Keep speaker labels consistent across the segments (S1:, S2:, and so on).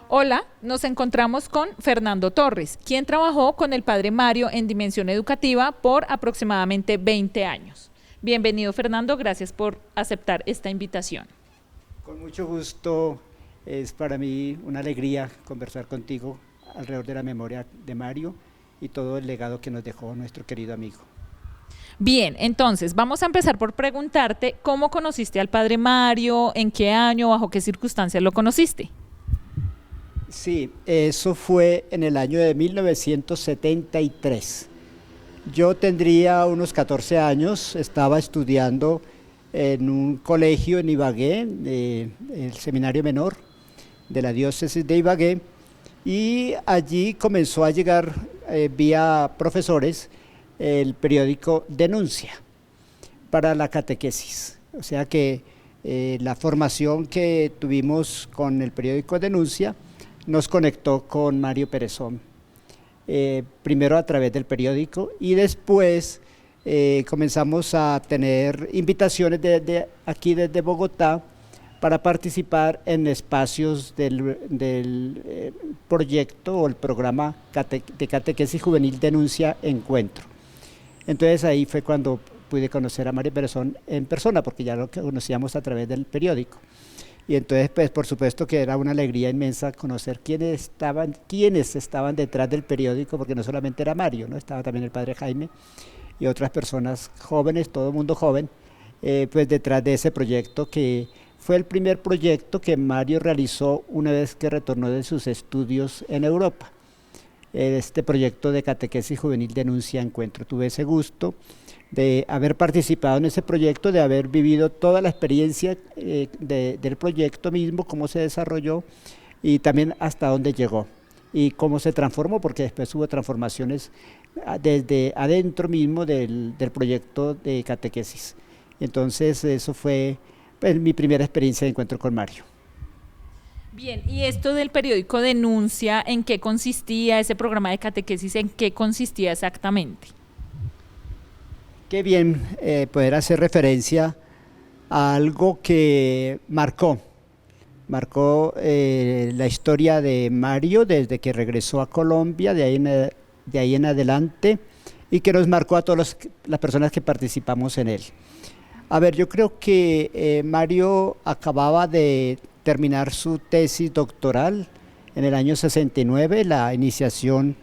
S1: Hola, nos encontramos con Fernando Torres, quien trabajó con el padre Mario en Dimensión Educativa por aproximadamente 20 años. Bienvenido, Fernando, gracias por aceptar esta invitación.
S2: Con mucho gusto, es para mí una alegría conversar contigo alrededor de la memoria de Mario y todo el legado que nos dejó nuestro querido amigo.
S1: Bien, entonces vamos a empezar por preguntarte cómo conociste al padre Mario, en qué año, bajo qué circunstancias lo conociste.
S2: Sí, eso fue en el año de 1973. Yo tendría unos 14 años, estaba estudiando en un colegio en Ibagué, el seminario menor de la diócesis de Ibagué, y allí comenzó a llegar vía profesores el periódico Denuncia para la catequesis. O sea que la formación que tuvimos con el periódico Denuncia nos conectó con Mario Perezón, primero a través del periódico y después comenzamos a tener invitaciones aquí desde Bogotá para participar en espacios del proyecto o el programa de catequesis juvenil Denuncia Encuentro. Entonces ahí fue cuando pude conocer a Mario Perezón en persona, porque ya lo conocíamos a través del periódico. Y entonces, pues, por supuesto que era una alegría inmensa conocer quiénes estaban detrás del periódico, porque no solamente era Mario, ¿no? Estaba también el padre Jaime y otras personas jóvenes, todo el mundo joven, pues detrás de ese proyecto que fue el primer proyecto que Mario realizó una vez que retornó de sus estudios en Europa. Este proyecto de catequesis juvenil Denuncia Encuentro. Tuve ese gusto de haber participado en ese proyecto, de haber vivido toda la experiencia del proyecto mismo, cómo se desarrolló y también hasta dónde llegó y cómo se transformó, porque después hubo transformaciones desde adentro mismo del proyecto de catequesis. Entonces eso fue pues, mi primera experiencia de encuentro con Mario.
S1: Bien, y esto del periódico Denuncia, ¿en qué consistía ese programa de catequesis? ¿En qué consistía exactamente?
S2: Qué bien poder hacer referencia a algo que marcó la historia de Mario desde que regresó a Colombia, de ahí en adelante, y que nos marcó a todas las personas que participamos en él. A ver, yo creo que Mario acababa de terminar su tesis doctoral en el año 69, la iniciación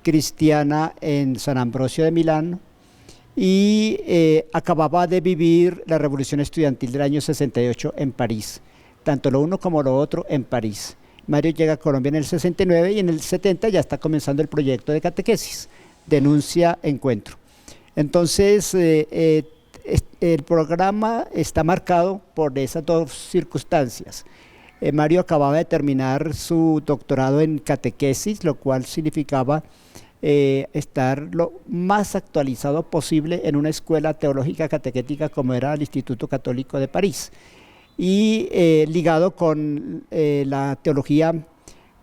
S2: cristiana en San Ambrosio de Milán, y acababa de vivir la revolución estudiantil del año 68 en París, tanto lo uno como lo otro en París. Mario llega a Colombia en el 69 y en el 70 ya está comenzando el proyecto de catequesis, Denuncia Encuentro. Entonces, el programa está marcado por esas dos circunstancias. Mario acababa de terminar su doctorado en catequesis, lo cual significaba estar lo más actualizado posible en una escuela teológica catequética como era el Instituto Católico de París y ligado con la teología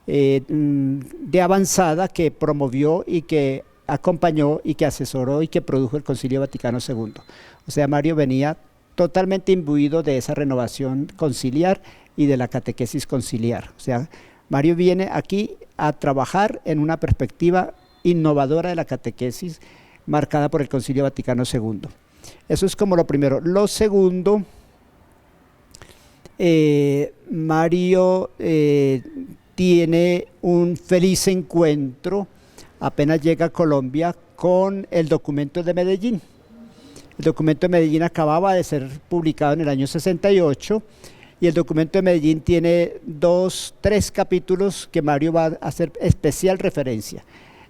S2: de avanzada que promovió y que acompañó y que asesoró y que produjo el Concilio Vaticano II. O sea, Mario venía totalmente imbuido de esa renovación conciliar y de la catequesis conciliar. O sea, Mario viene aquí a trabajar en una perspectiva innovadora de la catequesis marcada por el Concilio Vaticano II. Eso es como lo primero. Lo segundo, Mario tiene un feliz encuentro apenas llega a Colombia con el documento de Medellín. El documento de Medellín acababa de ser publicado en el año 68 y el documento de Medellín tiene tres capítulos que Mario va a hacer especial referencia.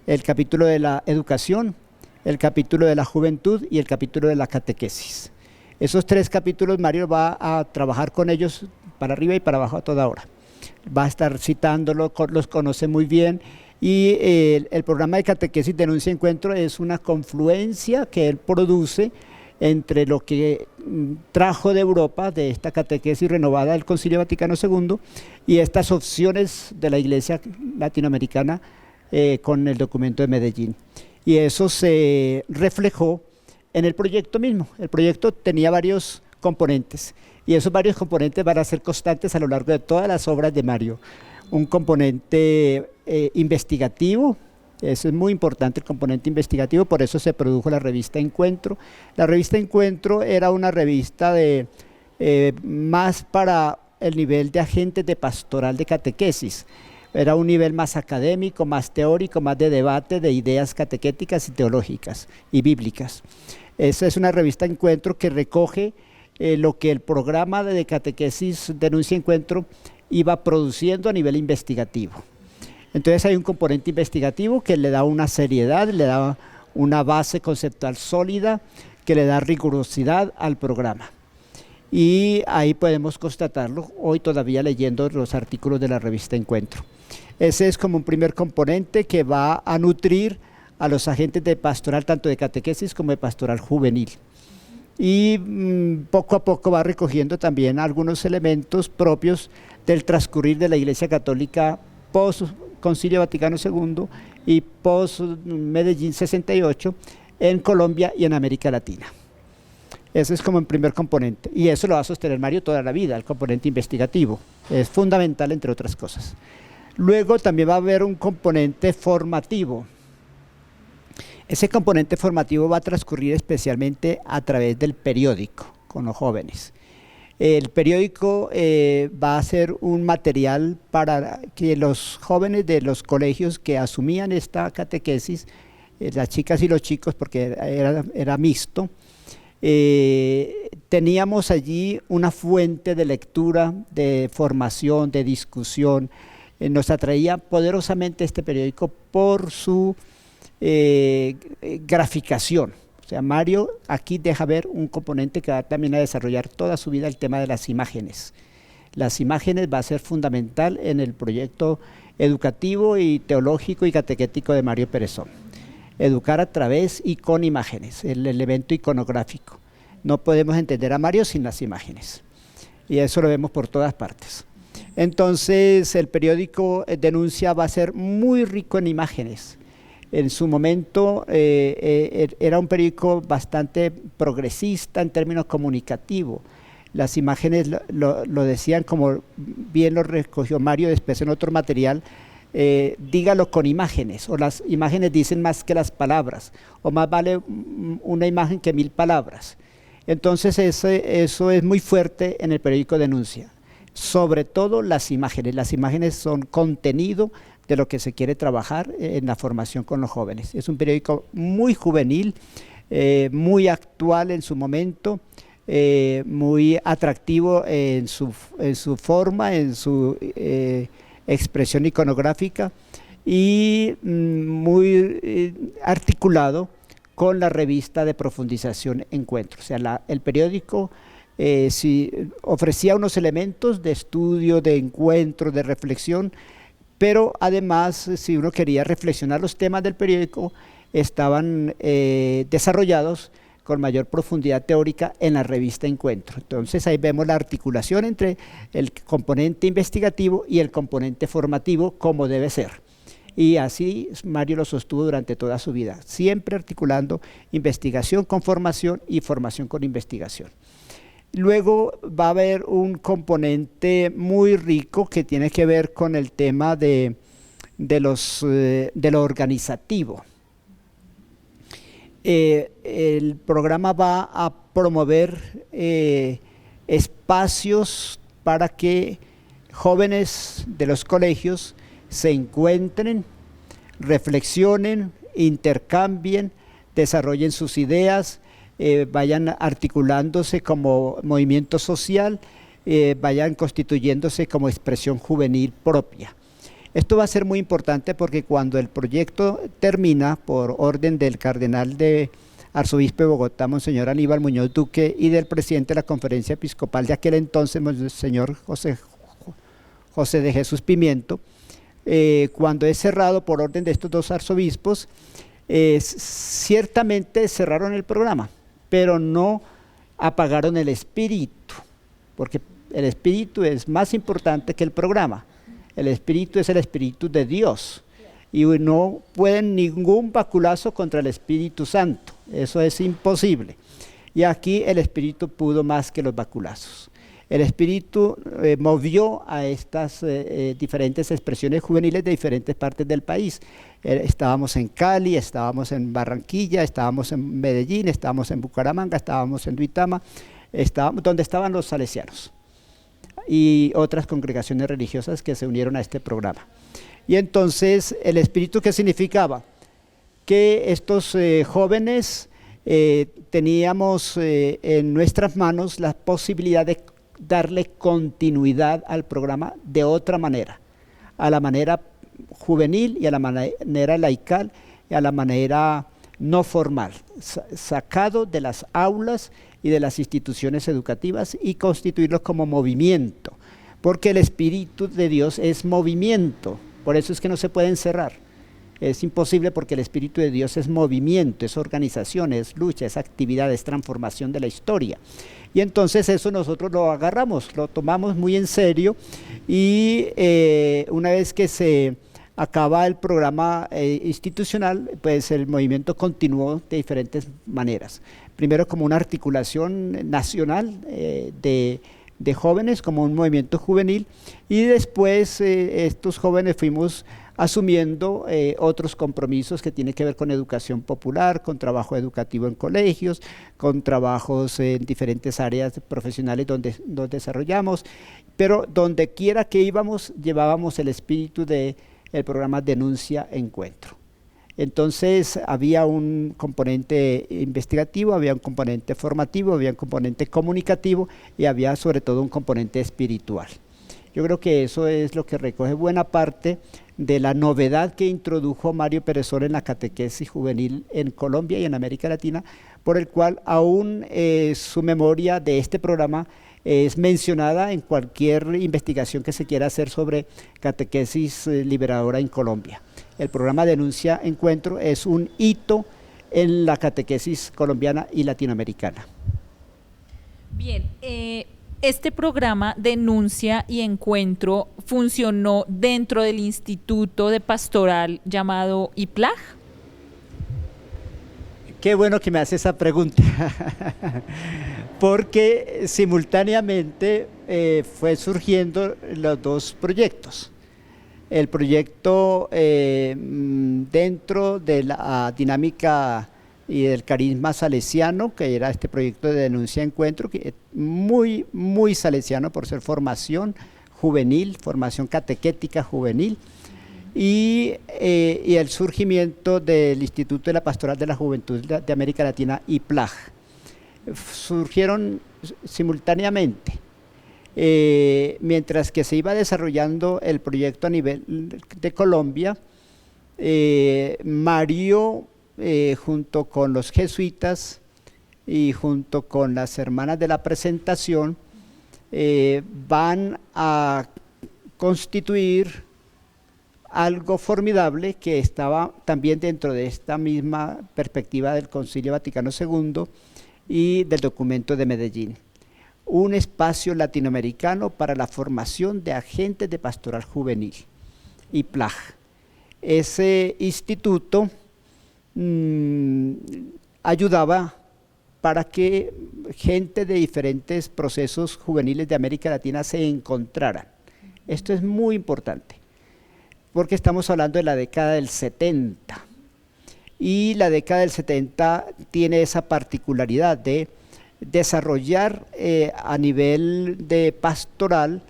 S2: El capítulo de la educación, el capítulo de la juventud y el capítulo de la catequesis. Esos tres capítulos Mario va a trabajar con ellos para arriba y para abajo a toda hora. Va a estar citándolos, los conoce muy bien y el programa de catequesis Denuncia Encuentro es una confluencia que él produce entre lo que trajo de Europa, de esta catequesis renovada del Concilio Vaticano II y estas opciones de la Iglesia latinoamericana con el documento de Medellín. Y eso se reflejó en el proyecto mismo. El proyecto tenía varios componentes y esos varios componentes van a ser constantes a lo largo de todas las obras de Mario. un componente investigativo. Eso es muy importante, el componente investigativo, por eso se produjo la revista Encuentro. La revista Encuentro era una revista más para el nivel de agentes de pastoral de catequesis. Era un nivel más académico, más teórico, más de debate de ideas catequéticas y teológicas y bíblicas. Esa es una revista Encuentro que recoge lo que el programa de catequesis Denuncia Encuentro iba produciendo a nivel investigativo. Entonces hay un componente investigativo que le da una seriedad, le da una base conceptual sólida, que le da rigurosidad al programa. Y ahí podemos constatarlo hoy todavía leyendo los artículos de la revista Encuentro. Ese es como un primer componente que va a nutrir a los agentes de pastoral, tanto de catequesis como de pastoral juvenil. Y poco a poco va recogiendo también algunos elementos propios del transcurrir de la Iglesia Católica post Concilio Vaticano II y post Medellín 68 en Colombia y en América Latina. Ese es como el primer componente, y eso lo va a sostener Mario toda la vida, el componente investigativo, es fundamental entre otras cosas. Luego también va a haber un componente formativo. Ese componente formativo va a transcurrir especialmente a través del periódico con los jóvenes. El periódico va a ser un material para que los jóvenes de los colegios que asumían esta catequesis, las chicas y los chicos, porque era mixto, teníamos allí una fuente de lectura, de formación, de discusión. Nos atraía poderosamente este periódico por su graficación. O sea, Mario aquí deja ver un componente que va también a desarrollar toda su vida, el tema de las imágenes. Las imágenes va a ser fundamental en el proyecto educativo y teológico y catequético de Mario Perezón. Educar a través y con imágenes, el elemento iconográfico. No podemos entender a Mario sin las imágenes. Y eso lo vemos por todas partes. Entonces, el periódico Denuncia va a ser muy rico en imágenes. En su momento era un periódico bastante progresista en términos comunicativos. Las imágenes lo decían, como bien lo recogió Mario después en otro material, dígalo con imágenes, o las imágenes dicen más que las palabras, o más vale una imagen que 1000 palabras. Entonces eso es muy fuerte en el periódico Denuncia. Sobre todo las imágenes son contenido de lo que se quiere trabajar en la formación con los jóvenes. Es un periódico muy juvenil, muy actual en su momento, muy atractivo en su forma, en su expresión iconográfica y muy articulado con la revista de profundización Encuentro. O sea, el periódico ofrecía unos elementos de estudio, de encuentro, de reflexión, pero además, si uno quería reflexionar los temas del periódico, estaban desarrollados con mayor profundidad teórica en la revista Encuentro. Entonces ahí vemos la articulación entre el componente investigativo y el componente formativo, como debe ser. Y así Mario lo sostuvo durante toda su vida, siempre articulando investigación con formación y formación con investigación. Luego va a haber un componente muy rico que tiene que ver con el tema de lo organizativo. El programa va a promover espacios para que jóvenes de los colegios se encuentren, reflexionen, intercambien, desarrollen sus ideas, vayan articulándose como movimiento social, vayan constituyéndose como expresión juvenil propia. Esto va a ser muy importante porque cuando el proyecto termina, por orden del cardenal de arzobispo de Bogotá, Monseñor Aníbal Muñoz Duque, y del presidente de la Conferencia Episcopal de aquel entonces, Monseñor José de Jesús Pimiento, cuando es cerrado por orden de estos dos arzobispos, ciertamente cerraron el programa, pero no apagaron el espíritu, porque el espíritu es más importante que el programa. El espíritu es el espíritu de Dios y no pueden ningún baculazo contra el Espíritu Santo, eso es imposible. Y aquí el espíritu pudo más que los baculazos. El Espíritu movió a estas diferentes expresiones juveniles de diferentes partes del país. Estábamos en Cali, estábamos en Barranquilla, estábamos en Medellín, estábamos en Bucaramanga, estábamos en Duitama, donde estaban los salesianos y otras congregaciones religiosas que se unieron a este programa. Y entonces, ¿el Espíritu qué significaba? Que estos jóvenes teníamos en nuestras manos la posibilidad de darle continuidad al programa de otra manera, a la manera juvenil y a la manera laical y a la manera no formal, sacado de las aulas y de las instituciones educativas y constituirlos como movimiento, porque el Espíritu de Dios es movimiento, por eso es que no se puede encerrar. Es imposible porque el Espíritu de Dios es movimiento, es organización, es lucha, es actividad, es transformación de la historia. Y entonces eso nosotros lo agarramos, lo tomamos muy en serio y una vez que se acaba el programa institucional, pues el movimiento continuó de diferentes maneras. Primero como una articulación nacional de jóvenes, como un movimiento juvenil, y después estos jóvenes fuimos asumiendo otros compromisos que tienen que ver con educación popular, con trabajo educativo en colegios, con trabajos en diferentes áreas profesionales donde nos desarrollamos, pero donde quiera que íbamos, llevábamos el espíritu del programa Denuncia Encuentro. Entonces había un componente investigativo, había un componente formativo, había un componente comunicativo y había sobre todo un componente espiritual. Yo creo que eso es lo que recoge buena parte de la novedad que introdujo Mario Pérez en la catequesis juvenil en Colombia y en América Latina, por el cual aún su memoria de este programa es mencionada en cualquier investigación que se quiera hacer sobre catequesis liberadora en Colombia. El programa Denuncia Encuentro es un hito en la catequesis colombiana y latinoamericana.
S1: Bien, este programa Denuncia y Encuentro funcionó dentro del instituto de pastoral llamado IPLAG.
S2: Qué bueno que me hace esa pregunta, porque simultáneamente fue surgiendo los dos proyectos. El proyecto dentro de la dinámica y del carisma salesiano, que era este proyecto de Denuncia Encuentro, que es muy, muy salesiano por ser formación juvenil, formación catequética juvenil, y el surgimiento del Instituto de la Pastoral de la Juventud de América Latina, IPLAG. Surgieron simultáneamente. Mientras que se iba desarrollando el proyecto a nivel de Colombia, Mario, junto con los jesuitas y junto con las hermanas de la presentación, van a constituir algo formidable que estaba también dentro de esta misma perspectiva del Concilio Vaticano II y del documento de Medellín. Un espacio latinoamericano para la formación de agentes de pastoral juvenil, IPLAG. Ese instituto ayudaba para que gente de diferentes procesos juveniles de América Latina se encontraran. Esto es muy importante, porque estamos hablando de la década del 70, y la década del 70 tiene esa particularidad de desarrollar a nivel de pastoral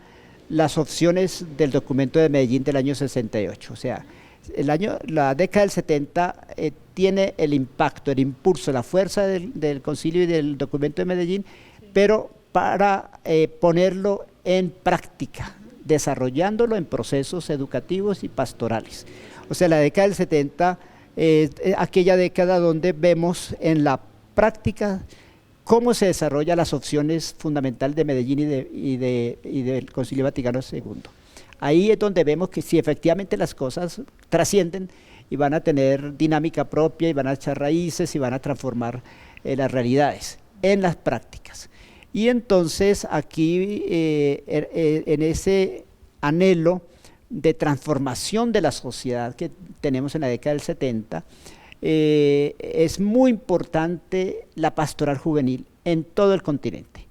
S2: las opciones del documento de Medellín del año 68. O sea, la década del 70 tiene el impacto, el impulso, la fuerza del concilio y del documento de Medellín, pero para ponerlo en práctica, desarrollándolo en procesos educativos y pastorales. O sea, la década del 70 es aquella década donde vemos en la práctica cómo se desarrollan las opciones fundamentales de Medellín y del Concilio Vaticano II. Ahí es donde vemos que si efectivamente las cosas trascienden y van a tener dinámica propia y van a echar raíces y van a transformar las realidades en las prácticas. Y entonces aquí en ese anhelo de transformación de la sociedad que tenemos en la década del 70, es muy importante la pastoral juvenil en todo el continente.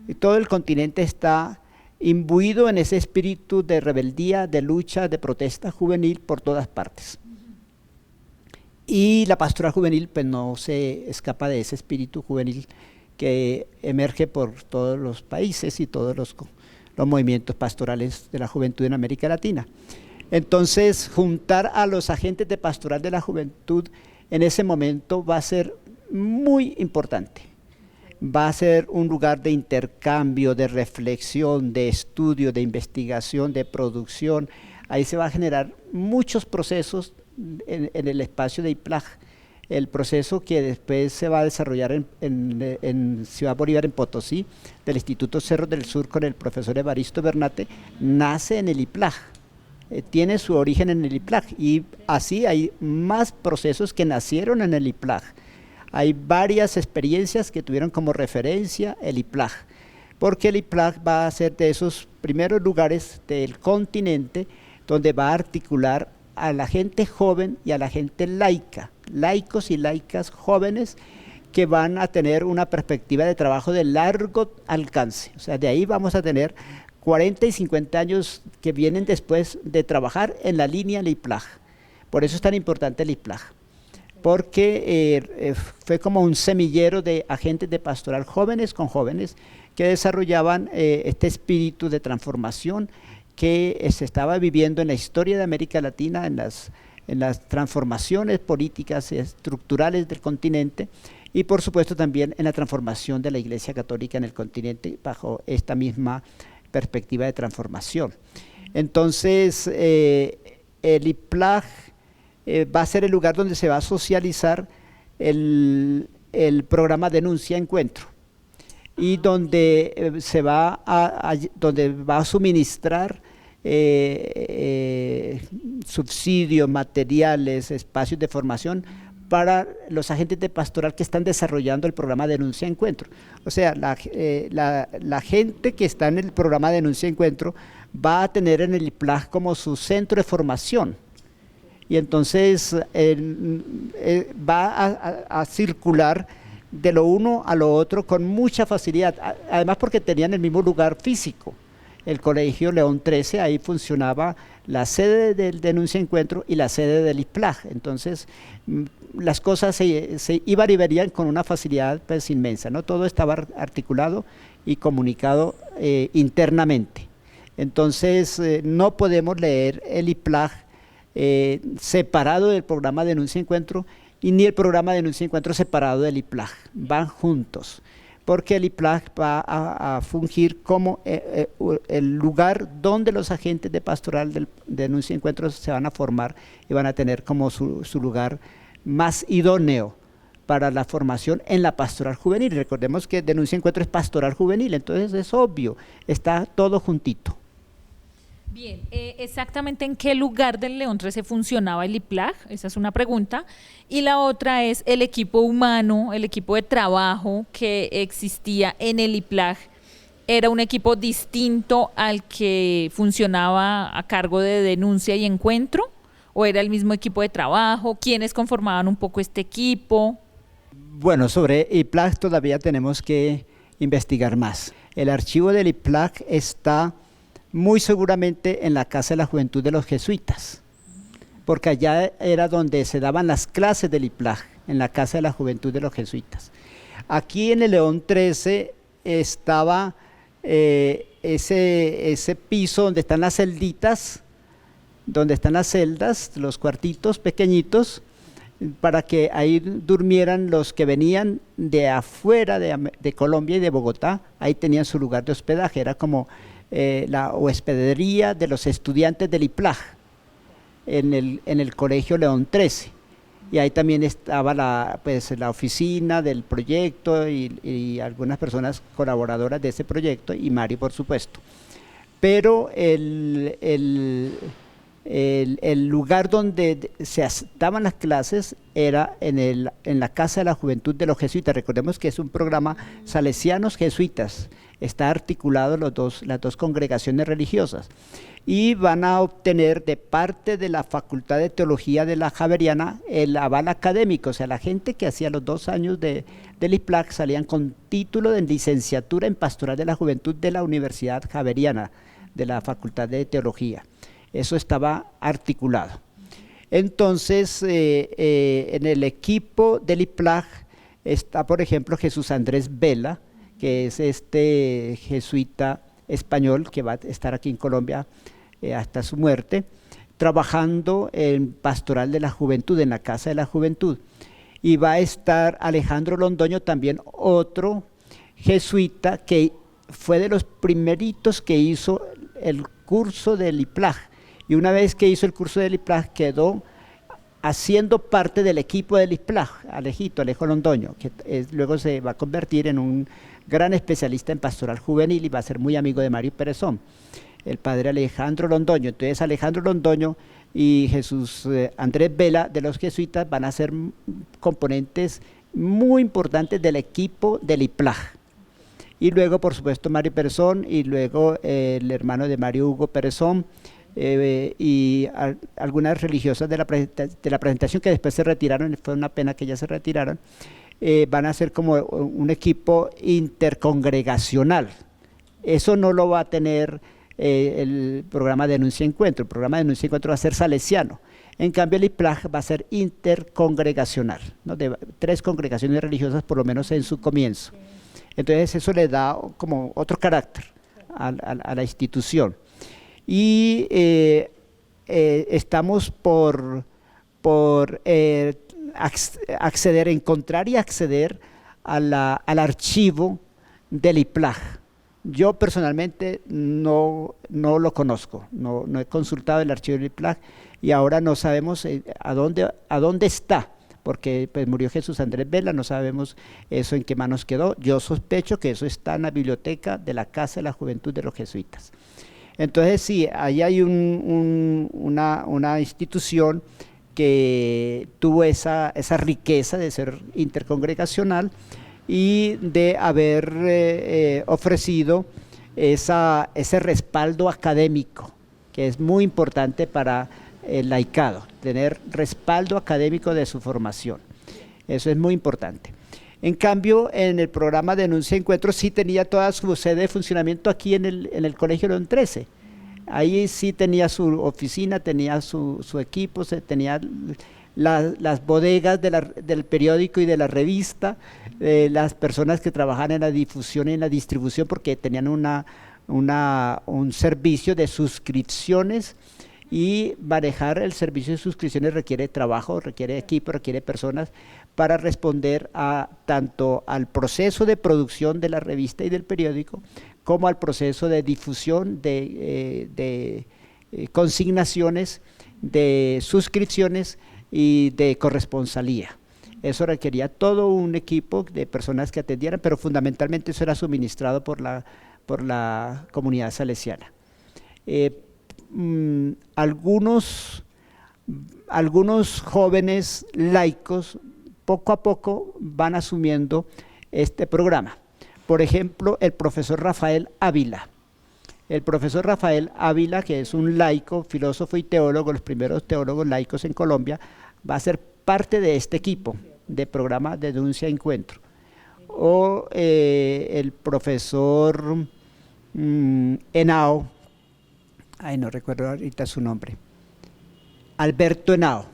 S2: Y todo el continente está imbuido en ese espíritu de rebeldía, de lucha, de protesta juvenil por todas partes. Y la pastoral juvenil pues no se escapa de ese espíritu juvenil que emerge por todos los países y todos los movimientos pastorales de la juventud en América Latina. Entonces, juntar a los agentes de pastoral de la juventud en ese momento va a ser muy importante. Va a ser un lugar de intercambio, de reflexión, de estudio, de investigación, de producción. Ahí se va a generar muchos procesos en el espacio de IPLAG. El proceso que después se va a desarrollar en Ciudad Bolívar, en Potosí, del Instituto Cerros del Sur con el profesor Evaristo Bernate, nace en el IPLAG. Tiene su origen en el IPLAG y así hay más procesos que nacieron en el IPLAG. Hay varias experiencias que tuvieron como referencia el IPLAG, porque el IPLAG va a ser de esos primeros lugares del continente donde va a articular a la gente joven y a la gente laica, laicos y laicas jóvenes que van a tener una perspectiva de trabajo de largo alcance. O sea, de ahí vamos a tener 40 y 50 años que vienen después de trabajar en la línea del IPLAG. Por eso es tan importante el IPLAG, porque fue como un semillero de agentes de pastoral jóvenes con jóvenes que desarrollaban este espíritu de transformación que se estaba viviendo en la historia de América Latina, en las transformaciones políticas y estructurales del continente, y por supuesto también en la transformación de la Iglesia Católica en el continente bajo esta misma perspectiva de transformación. Entonces, el IPLAG va a ser el lugar donde se va a socializar el programa Denuncia Encuentro, y donde donde va a suministrar subsidios, materiales, espacios de formación para los agentes de pastoral que están desarrollando el programa Denuncia Encuentro. O sea, la gente que está en el programa Denuncia Encuentro va a tener en el IPLAG como su centro de formación, y entonces va a circular de lo uno a lo otro con mucha facilidad, además porque tenían el mismo lugar físico. El Colegio León XIII, ahí funcionaba la sede del Denuncia Encuentro y la sede del IPLAG. Entonces, las cosas se iban y venían con una facilidad pues inmensa, ¿no? Todo estaba articulado y comunicado internamente. Entonces, no podemos leer el IPLAG separado del programa Denuncia Encuentro, y ni el programa Denuncia Encuentro separado del IPLAG, van juntos, porque el IPLAG va a fungir como el lugar donde los agentes de pastoral del Denuncia Encuentro se van a formar y van a tener como su lugar más idóneo para la formación en la pastoral juvenil. Recordemos que Denuncia Encuentro es pastoral juvenil, entonces es obvio, está todo juntito.
S1: Bien, exactamente en qué lugar del León XIII funcionaba el IPLAG, esa es una pregunta, y la otra es el equipo humano, el equipo de trabajo que existía en el IPLAG, ¿era un equipo distinto al que funcionaba a cargo de Denuncia y Encuentro? ¿O era el mismo equipo de trabajo? ¿Quiénes conformaban un poco este equipo?
S2: Bueno, sobre IPLAG todavía tenemos que investigar más. El archivo del IPLAG está muy seguramente en la Casa de la Juventud de los Jesuitas, porque allá era donde se daban las clases del IPLAG, en la Casa de la Juventud de los Jesuitas. Aquí en el León XIII estaba ese piso donde están las celditas, donde están las celdas, los cuartitos pequeñitos, para que ahí durmieran los que venían de afuera de Colombia y de Bogotá. Ahí tenían su lugar de hospedaje, era como la hospedería de los estudiantes del IPLAG en el Colegio León XIII, y ahí también estaba la oficina del proyecto y algunas personas colaboradoras de ese proyecto, y Mario por supuesto. Pero el lugar donde se daban las clases era en la Casa de la Juventud de los Jesuitas. Recordemos que es un programa salesianos jesuitas, está articulado las dos congregaciones religiosas, y van a obtener de parte de la Facultad de Teología de la Javeriana el aval académico. O sea, la gente que hacía los 2 años del IPLAC salían con título de licenciatura en Pastoral de la Juventud de la Universidad Javeriana, de la Facultad de Teología. Eso estaba articulado. Entonces, en el equipo del IPLAG está, por ejemplo, Jesús Andrés Vela, que es este jesuita español que va a estar aquí en Colombia hasta su muerte, trabajando en Pastoral de la Juventud, en la Casa de la Juventud. Y va a estar Alejandro Londoño, también otro jesuita que fue de los primeritos que hizo el curso del IPLAG. Y una vez que hizo el curso del IPLAG quedó haciendo parte del equipo del IPLAG, Alejo Londoño, que luego se va a convertir en un gran especialista en pastoral juvenil y va a ser muy amigo de Mario Perezón, el padre Alejandro Londoño. Entonces Alejandro Londoño y Jesús Andrés Vela de los jesuitas van a ser componentes muy importantes del equipo del IPLAG. Y luego, por supuesto, Mario Perezón, y luego el hermano de Mario Hugo Perezón, y algunas religiosas de la presentación que después se retiraron, fue una pena que ellas se retiraron, van a ser como un equipo intercongregacional. Eso no lo va a tener el programa Denuncia Encuentro. El programa Denuncia Encuentro va a ser salesiano. En cambio, el IPLAG va a ser intercongregacional, ¿no? De 3 congregaciones religiosas, por lo menos en su comienzo. Entonces, eso le da como otro carácter a la institución. Y estamos por acceder, encontrar y acceder al archivo del IPLAG. Yo personalmente no lo conozco, no he consultado el archivo del IPLAG, y ahora no sabemos a dónde está, porque pues murió Jesús Andrés Vela, no sabemos eso en qué manos quedó. Yo sospecho que eso está en la biblioteca de la Casa de la Juventud de los Jesuitas. Entonces sí, ahí hay una institución que tuvo esa riqueza de ser intercongregacional y de haber ofrecido ese respaldo académico, que es muy importante para el laicado, tener respaldo académico de su formación. Eso es muy importante. En cambio, en el programa Denuncia Encuentro sí tenía toda su sede de funcionamiento aquí en el Colegio León XIII. Ahí sí tenía su oficina, tenía su equipo, tenía las bodegas del periódico y de la revista, las personas que trabajaban en la difusión y en la distribución, porque tenían un servicio de suscripciones, y manejar el servicio de suscripciones requiere trabajo, requiere equipo, requiere personas para responder tanto al proceso de producción de la revista y del periódico, como al proceso de difusión de consignaciones, de suscripciones y de corresponsalía. Eso requería todo un equipo de personas que atendieran, pero fundamentalmente eso era suministrado por la comunidad salesiana. Algunos jóvenes laicos poco a poco van asumiendo este programa. Por ejemplo, el profesor Rafael Ávila. El profesor Rafael Ávila, que es un laico, filósofo y teólogo, los primeros teólogos laicos en Colombia, va a ser parte de este equipo de programa de Denuncia Encuentro. O el profesor Henao, no recuerdo ahorita su nombre, Alberto Henao,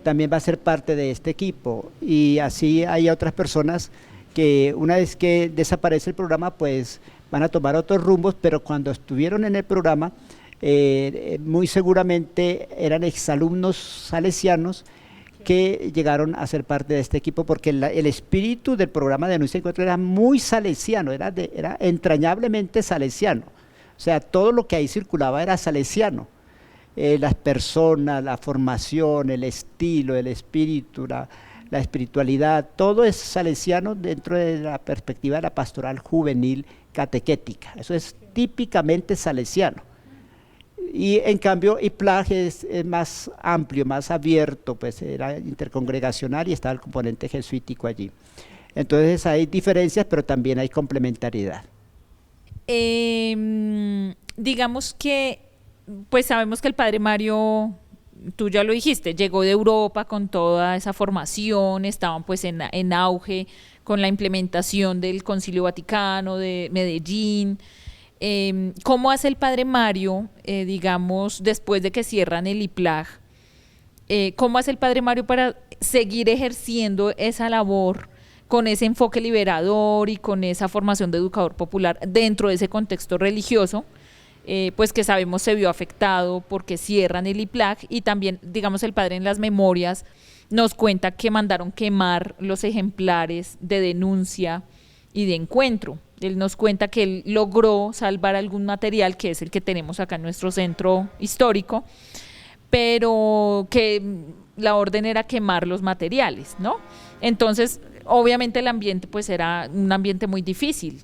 S2: también va a ser parte de este equipo. Y así hay otras personas que una vez que desaparece el programa, pues van a tomar otros rumbos, pero cuando estuvieron en el programa, muy seguramente eran exalumnos salesianos que llegaron a ser parte de este equipo, porque el espíritu del programa de Denuncia y Encuentro era muy salesiano, era entrañablemente salesiano. O sea, todo lo que ahí circulaba era salesiano. Las personas, la formación, el estilo, el espíritu, la espiritualidad, todo es salesiano dentro de la perspectiva de la pastoral juvenil catequética. Eso es típicamente salesiano. Y en cambio IPLAG es más amplio, más abierto, pues era intercongregacional y estaba el componente jesuítico allí. Entonces hay diferencias, pero también hay complementariedad.
S1: Digamos que, pues sabemos que el padre Mario, tú ya lo dijiste, llegó de Europa con toda esa formación, estaban pues en auge con la implementación del Concilio Vaticano, de Medellín. ¿Cómo hace el padre Mario, digamos, después de que cierran el IPLAG? ¿Cómo hace el padre Mario para seguir ejerciendo esa labor con ese enfoque liberador y con esa formación de educador popular dentro de ese contexto religioso? Pues que sabemos se vio afectado porque cierran el IPLAG, y también, digamos, el padre en las memorias nos cuenta que mandaron quemar los ejemplares de denuncia y de encuentro. Él nos cuenta que él logró salvar algún material, que es el que tenemos acá en nuestro centro histórico, pero que la orden era quemar los materiales, ¿no? Entonces, obviamente el ambiente pues era un ambiente muy difícil.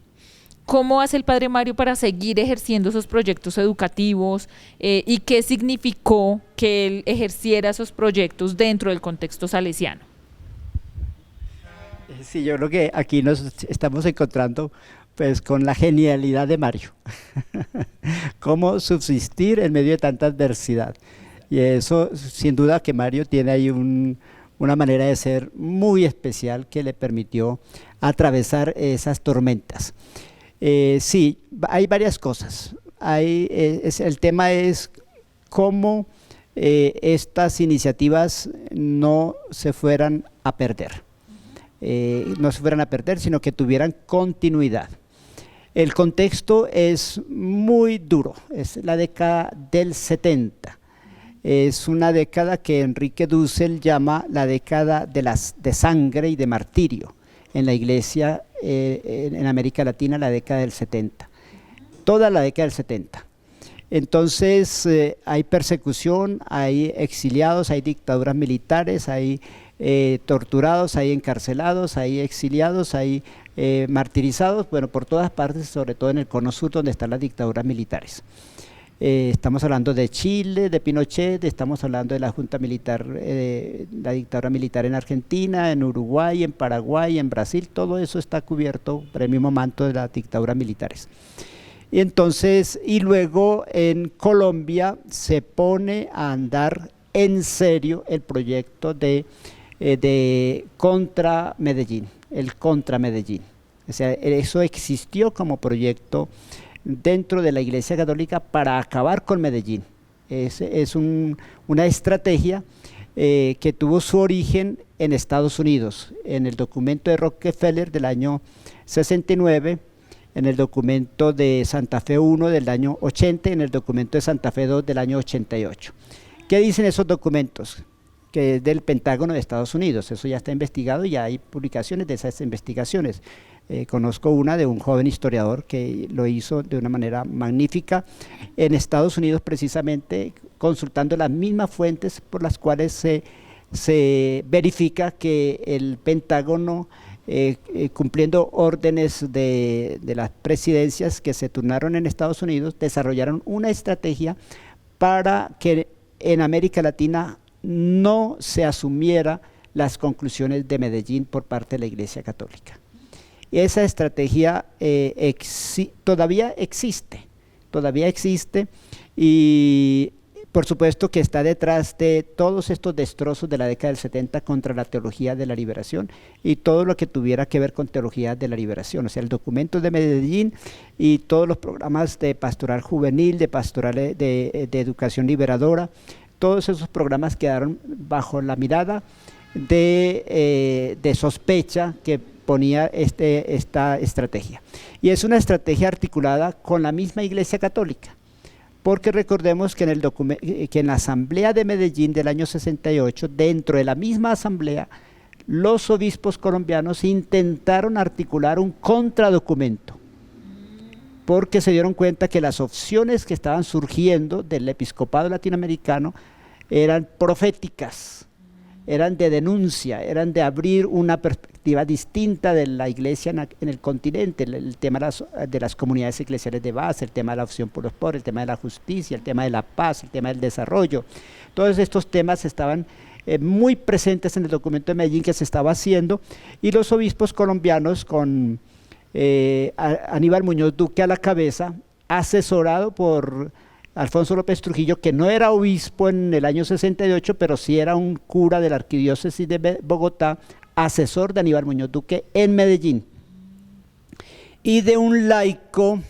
S1: ¿Cómo hace el padre Mario para seguir ejerciendo esos proyectos educativos, y qué significó que él ejerciera esos proyectos dentro del contexto salesiano?
S2: Sí, yo creo que aquí nos estamos encontrando pues con la genialidad de Mario. Cómo subsistir en medio de tanta adversidad. Y eso, sin duda que Mario tiene ahí una manera de ser muy especial que le permitió atravesar esas tormentas. Sí, hay varias cosas. El tema es cómo estas iniciativas no se fueran a perder. No se fueran a perder, sino que tuvieran continuidad. El contexto es muy duro, es la década del 70. Es una década que Enrique Dussel llama la década de sangre y de martirio en la iglesia en América Latina, la década del 70. Toda la década del 70. Entonces hay persecución, hay exiliados, hay dictaduras militares, hay torturados, hay encarcelados, hay exiliados, hay martirizados, bueno, por todas partes, sobre todo en el cono sur donde están las dictaduras militares. Estamos hablando de Chile, de Pinochet, estamos hablando de la junta militar, la dictadura militar en Argentina, en Uruguay, en Paraguay, en Brasil, todo eso está cubierto por el mismo manto de las dictaduras militares. Y entonces, y luego en Colombia se pone a andar en serio el proyecto de contra Medellín, el contra Medellín. O sea, eso existió como proyecto dentro de la Iglesia Católica para acabar con Medellín. Es una estrategia que tuvo su origen en Estados Unidos, en el documento de Rockefeller del año 69, en el documento de Santa Fe I del año 80, en el documento de Santa Fe II del año 88. ¿Qué dicen esos documentos? Que es del Pentágono de Estados Unidos, eso ya está investigado y ya hay publicaciones de esas investigaciones. Conozco una de un joven historiador que lo hizo de una manera magnífica en Estados Unidos, precisamente consultando las mismas fuentes por las cuales se verifica que el Pentágono, cumpliendo órdenes de las presidencias que se turnaron en Estados Unidos, desarrollaron una estrategia para que en América Latina no se asumiera las conclusiones de Medellín por parte de la Iglesia Católica. Esa estrategia todavía existe y por supuesto que está detrás de todos estos destrozos de la década del 70 contra la teología de la liberación y todo lo que tuviera que ver con teología de la liberación, o sea, el documento de Medellín y todos los programas de pastoral juvenil, de pastoral de educación liberadora, todos esos programas quedaron bajo la mirada de sospecha que ponía esta estrategia. Y es una estrategia articulada con la misma Iglesia Católica, porque recordemos que en la Asamblea de Medellín del año 68, dentro de la misma asamblea, los obispos colombianos intentaron articular un contradocumento, porque se dieron cuenta que las opciones que estaban surgiendo del episcopado latinoamericano eran proféticas, eran de denuncia, eran de abrir una perspectiva distinta de la iglesia en el continente, el tema de las comunidades eclesiales de base, el tema de la opción por los pobres, el tema de la justicia, el tema de la paz, el tema del desarrollo. Todos estos temas estaban muy presentes en el documento de Medellín que se estaba haciendo, y los obispos colombianos con Aníbal Muñoz Duque a la cabeza, asesorado por Alfonso López Trujillo, que no era obispo en el año 68, pero sí era un cura de la arquidiócesis de Bogotá, asesor de Aníbal Muñoz Duque en Medellín, y de un laico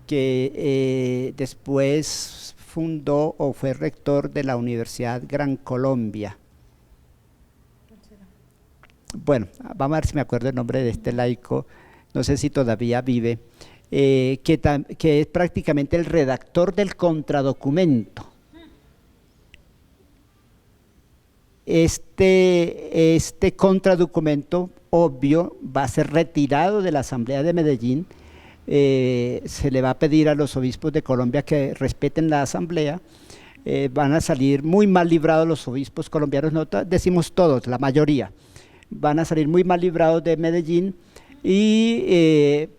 S2: que después fundó o fue rector de la Universidad Gran Colombia. Bueno, vamos a ver si me acuerdo el nombre de este laico, no sé si todavía vive, que es prácticamente el redactor del contradocumento. Este contradocumento, obvio, va a ser retirado de la Asamblea de Medellín. Se le va a pedir a los obispos de Colombia que respeten la Asamblea. Van a salir muy mal librados los obispos colombianos, no decimos todos, la mayoría, van a salir muy mal librados de Medellín,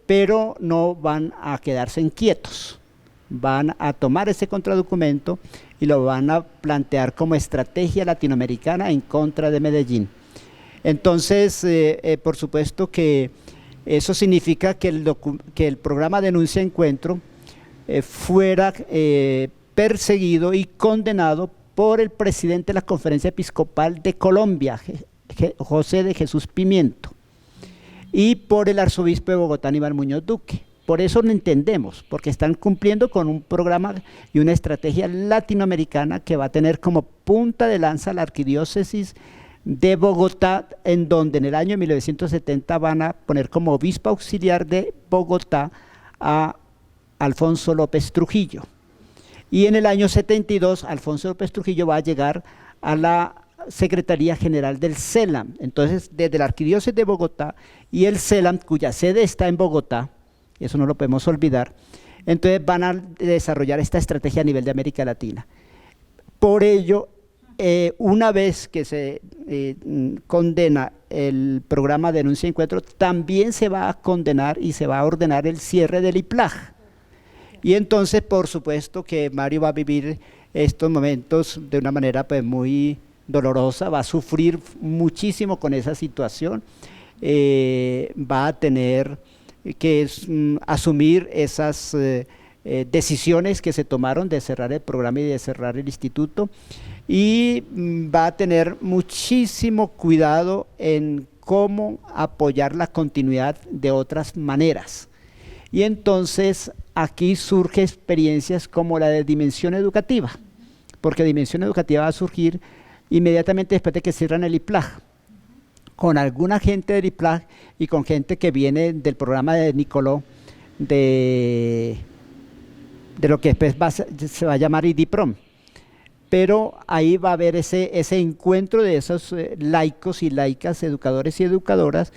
S2: pero no van a quedarse inquietos, van a tomar ese contradocumento y lo van a plantear como estrategia latinoamericana en contra de Medellín. Entonces, por supuesto que eso significa que el programa Denuncia Encuentro fuera perseguido y condenado por el presidente de la Conferencia Episcopal de Colombia, José de Jesús Pimiento, y por el arzobispo de Bogotá, Aníbal Muñoz Duque. Por eso lo entendemos, porque están cumpliendo con un programa y una estrategia latinoamericana que va a tener como punta de lanza la arquidiócesis de Bogotá, en donde en el año 1970 van a poner como obispo auxiliar de Bogotá a Alfonso López Trujillo. Y en el año 72 Alfonso López Trujillo va a llegar a la Secretaría General del CELAM. Entonces, desde la Arquidiócesis de Bogotá y el CELAM, cuya sede está en Bogotá, eso no lo podemos olvidar, entonces van a desarrollar esta estrategia a nivel de América Latina. Por ello, una vez que se condena el programa Denuncia y Encuentro, también se va a condenar y se va a ordenar el cierre del IPLAG. Y entonces, por supuesto que Mario va a vivir estos momentos de una manera pues muy dolorosa, va a sufrir muchísimo con esa situación, va a tener que asumir esas decisiones que se tomaron de cerrar el programa y de cerrar el instituto, y va a tener muchísimo cuidado en cómo apoyar la continuidad de otras maneras. Y entonces aquí surgen experiencias como la de Dimensión Educativa, porque Dimensión Educativa va a surgir inmediatamente después de que cierran el IPLAG, con alguna gente del IPLAG y con gente que viene del programa de Nicoló, de lo que después se va a llamar IDIPROM. Pero ahí va a haber ese encuentro de esos laicos y laicas, educadores y educadoras,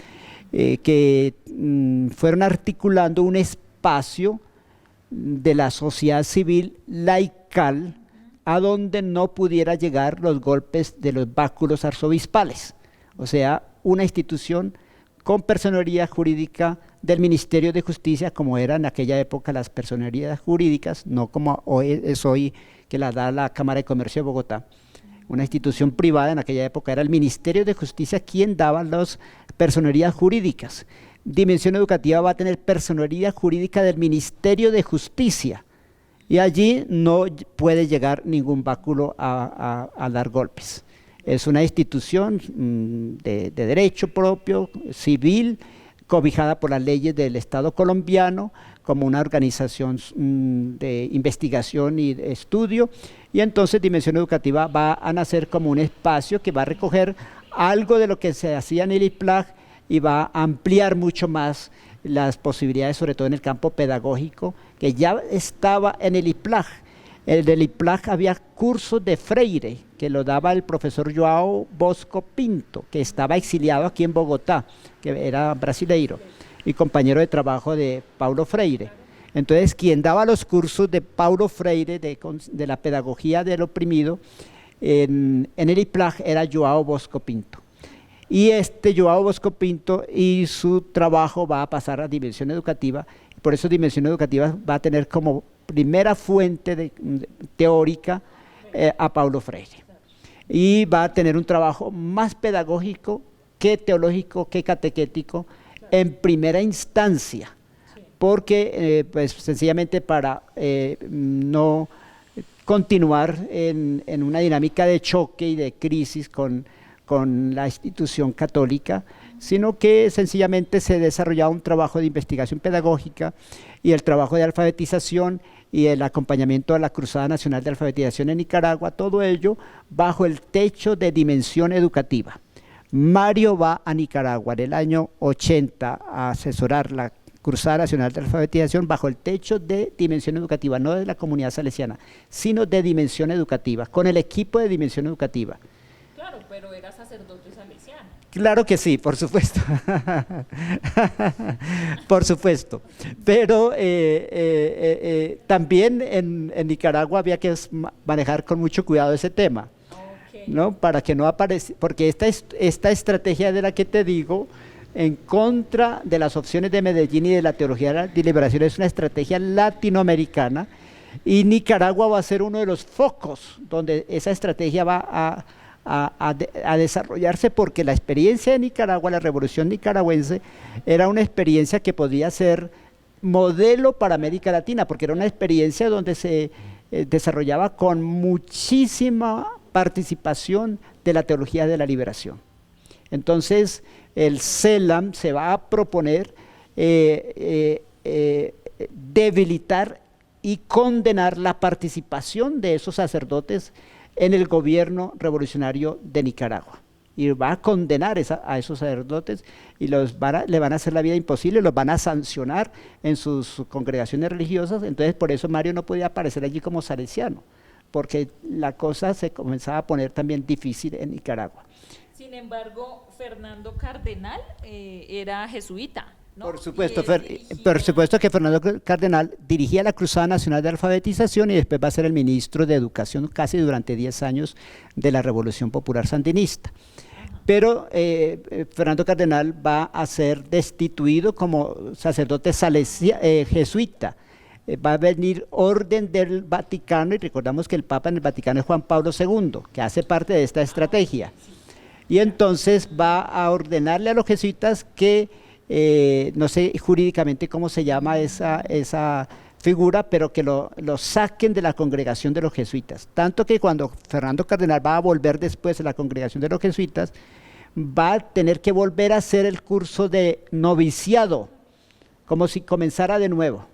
S2: que fueron articulando un espacio de la sociedad civil laical a donde no pudiera llegar los golpes de los báculos arzobispales, o sea, una institución con personería jurídica del Ministerio de Justicia, como eran en aquella época las personerías jurídicas, no como es hoy, que la da la Cámara de Comercio de Bogotá. Una institución privada en aquella época era el Ministerio de Justicia quien daba las personerías jurídicas. Dimensión Educativa va a tener personería jurídica del Ministerio de Justicia, y allí no puede llegar ningún báculo a dar golpes. Es una institución de derecho propio, civil, cobijada por las leyes del Estado colombiano, como una organización de investigación y de estudio, y entonces Dimensión Educativa va a nacer como un espacio que va a recoger algo de lo que se hacía en el IPLAG y va a ampliar mucho más las posibilidades, sobre todo en el campo pedagógico, que ya estaba en el IPLAG. En el IPLAG había cursos de Freire, que lo daba el profesor João Bosco Pinto, que estaba exiliado aquí en Bogotá, que era brasileiro, y compañero de trabajo de Paulo Freire. Entonces, quien daba los cursos de Paulo Freire, de la pedagogía del oprimido, en el IPLAG era Joao Bosco Pinto. Y Joao Bosco Pinto y su trabajo va a pasar a Dimensión Educativa, por eso Dimensión Educativa va a tener como primera fuente teórica a Paulo Freire. Y va a tener un trabajo más pedagógico que teológico, que catequético, en primera instancia, porque pues sencillamente para no continuar en una dinámica de choque y de crisis con la institución católica, sino que sencillamente se desarrollaba un trabajo de investigación pedagógica y el trabajo de alfabetización y el acompañamiento a la Cruzada Nacional de Alfabetización en Nicaragua, todo ello bajo el techo de Dimensión Educativa. Mario va a Nicaragua en el año 80 a asesorar la Cruzada Nacional de Alfabetización bajo el techo de Dimensión Educativa, no de la comunidad salesiana, sino de Dimensión Educativa, con el equipo de Dimensión Educativa.
S1: Claro, pero era sacerdote salesiano.
S2: Claro que sí, por supuesto. Por supuesto. Pero también en Nicaragua había que manejar con mucho cuidado ese tema, ¿no? Para que no aparezca, porque esta estrategia de la que te digo, en contra de las opciones de Medellín y de la teología de la liberación, es una estrategia latinoamericana, y Nicaragua va a ser uno de los focos donde esa estrategia va a desarrollarse, porque la experiencia de Nicaragua, la revolución nicaragüense, era una experiencia que podía ser modelo para América Latina, porque era una experiencia donde se desarrollaba con muchísima participación de la teología de la liberación. Entonces, el CELAM se va a proponer debilitar y condenar la participación de esos sacerdotes en el gobierno revolucionario de Nicaragua, y va a condenar a esos sacerdotes y le van a hacer la vida imposible, los van a sancionar en sus congregaciones religiosas. Entonces por eso Mario no podía aparecer allí como salesiano, porque la cosa se comenzaba a poner también difícil en Nicaragua.
S1: Sin embargo, Fernando Cardenal era jesuita, ¿no?
S2: Por supuesto que Fernando Cardenal dirigía la Cruzada Nacional de Alfabetización y después va a ser el ministro de Educación casi durante 10 años de la Revolución Popular Sandinista. Pero Fernando Cardenal va a ser destituido como sacerdote jesuita. Va a venir orden del Vaticano, y recordamos que el Papa en el Vaticano es Juan Pablo II, que hace parte de esta estrategia. Y entonces va a ordenarle a los jesuitas que no sé jurídicamente cómo se llama esa figura, pero que lo saquen de la congregación de los jesuitas. Tanto que cuando Fernando Cardenal va a volver después a la congregación de los jesuitas, va a tener que volver a hacer el curso de noviciado, como si comenzara de nuevo.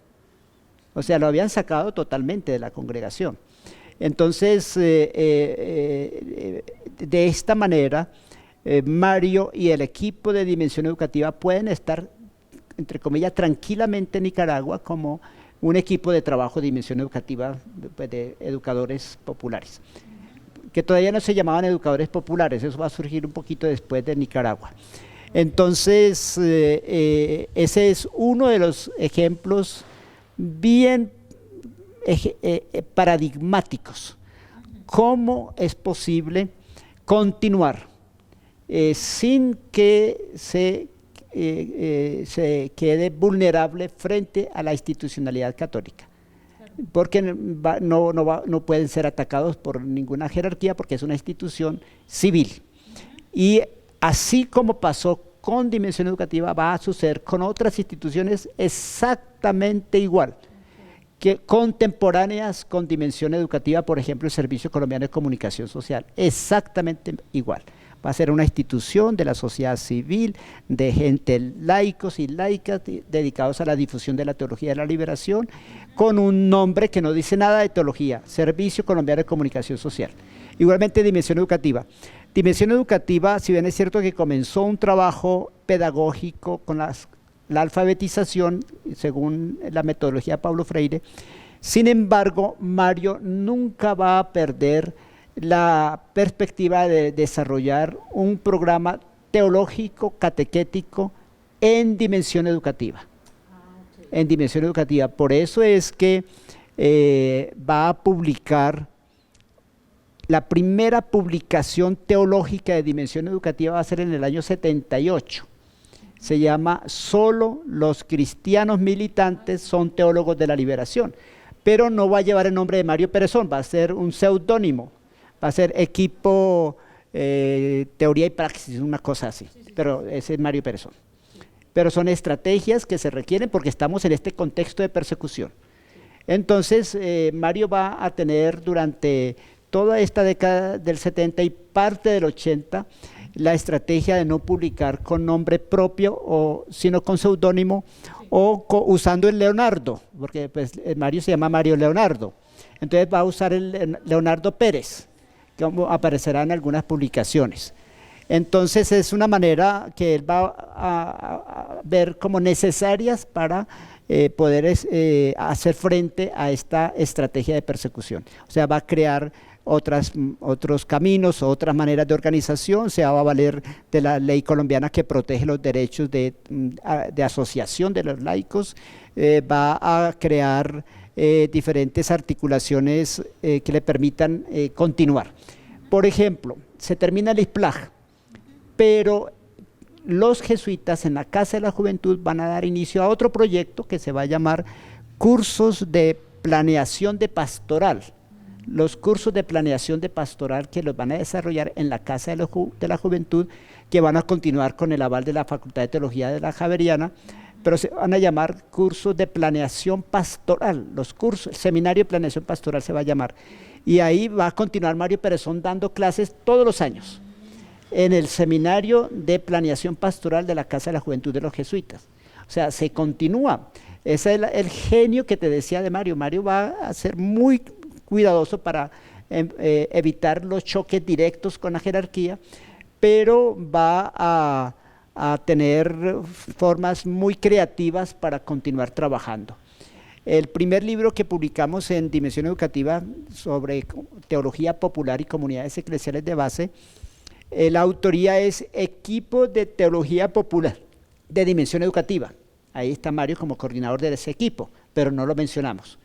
S2: O sea, lo habían sacado totalmente de la congregación. Entonces, de esta manera, Mario y el equipo de Dimensión Educativa pueden estar, entre comillas, tranquilamente en Nicaragua como un equipo de trabajo de Dimensión Educativa, pues, de educadores populares, que todavía no se llamaban educadores populares, eso va a surgir un poquito después de Nicaragua. Entonces, ese es uno de los ejemplos bien paradigmáticos. ¿Cómo es posible continuar sin que se quede vulnerable frente a la institucionalidad católica? Porque no pueden ser atacados por ninguna jerarquía, porque es una institución civil. Y así como pasó con Dimensión Educativa, va a suceder con otras instituciones exactamente igual, que contemporáneas con Dimensión Educativa, por ejemplo el Servicio Colombiano de Comunicación Social, exactamente igual. Va a ser una institución de la sociedad civil, de gente laicos y laicas dedicados a la difusión de la teología de la liberación, con un nombre que no dice nada de teología: Servicio Colombiano de Comunicación Social. Igualmente Dimensión Educativa. Dimensión Educativa, si bien es cierto que comenzó un trabajo pedagógico con la alfabetización, según la metodología de Paulo Freire, sin embargo, Mario nunca va a perder la perspectiva de desarrollar un programa teológico, catequético, en Dimensión Educativa. en Dimensión Educativa. Por eso es que va a publicar, la primera publicación teológica de Dimensión Educativa va a ser en el año 78. Se llama Solo los cristianos militantes son teólogos de la liberación, pero no va a llevar el nombre de Mario Perezón, va a ser un seudónimo, va a ser Equipo Teoría y Praxis, una cosa así, pero ese es Mario Perezón. Pero son estrategias que se requieren porque estamos en este contexto de persecución. Entonces, Mario va a tener durante toda esta década del 70 y parte del 80 la estrategia de no publicar con nombre propio, sino con seudónimo o usando el Leonardo, porque pues, Mario se llama Mario Leonardo. Entonces va a usar el Leonardo Pérez, que aparecerá en algunas publicaciones. Entonces es una manera que él va a ver como necesarias para poder hacer frente a esta estrategia de persecución. O sea, va a crear otros caminos, otras maneras de organización, se va a valer de la ley colombiana que protege los derechos de asociación de los laicos, va a crear diferentes articulaciones que le permitan continuar. Por ejemplo, se termina el ISPLAG, pero los jesuitas en la Casa de la Juventud van a dar inicio a otro proyecto que se va a llamar Cursos de Planeación de Pastoral. Los cursos de planeación de pastoral que los van a desarrollar en la Casa de la Juventud, que van a continuar con el aval de la Facultad de Teología de la Javeriana, pero se van a llamar cursos de planeación pastoral, los cursos, el seminario de planeación pastoral se va a llamar, y ahí va a continuar Mario Perezón dando clases todos los años, en el seminario de planeación pastoral de la Casa de la Juventud de los Jesuitas. O sea, se continúa, ese es el genio que te decía de Mario. Mario va a ser muy cuidadoso para evitar los choques directos con la jerarquía, pero va a tener formas muy creativas para continuar trabajando. El primer libro que publicamos en Dimensión Educativa sobre teología popular y comunidades eclesiales de base, la autoría es Equipo de Teología Popular de Dimensión Educativa. Ahí está Mario como coordinador de ese equipo, pero no lo mencionamos.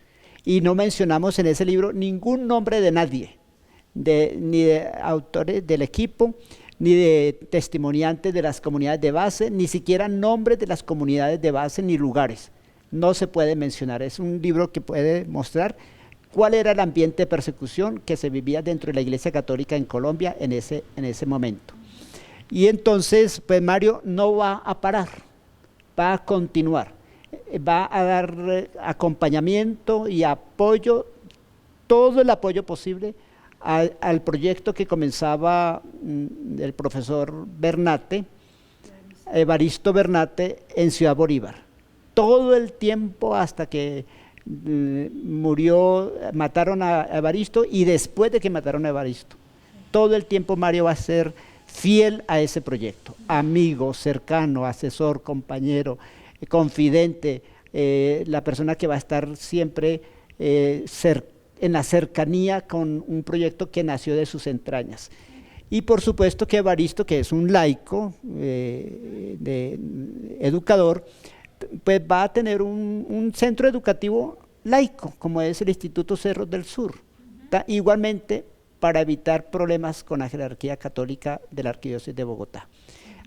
S2: Y no mencionamos en ese libro ningún nombre de nadie, ni de autores del equipo, ni de testimoniantes de las comunidades de base, ni siquiera nombres de las comunidades de base, ni lugares. No se puede mencionar. Es un libro que puede mostrar cuál era el ambiente de persecución que se vivía dentro de la Iglesia Católica en Colombia en ese momento. Y entonces, pues Mario no va a parar, va a continuar. Va a dar acompañamiento y apoyo, todo el apoyo posible al proyecto que comenzaba el profesor Bernate, Evaristo Bernate, en Ciudad Bolívar. Todo el tiempo hasta que murió, mataron a Evaristo y después de que mataron a Evaristo. Todo el tiempo Mario va a ser fiel a ese proyecto, amigo, cercano, asesor, compañero, confidente, la persona que va a estar siempre en la cercanía con un proyecto que nació de sus entrañas. Y por supuesto que Evaristo, que es un laico, educador, pues va a tener un centro educativo laico, como es el Instituto Cerros del Sur, igualmente para evitar problemas con la jerarquía católica de la Arquidiócesis de Bogotá.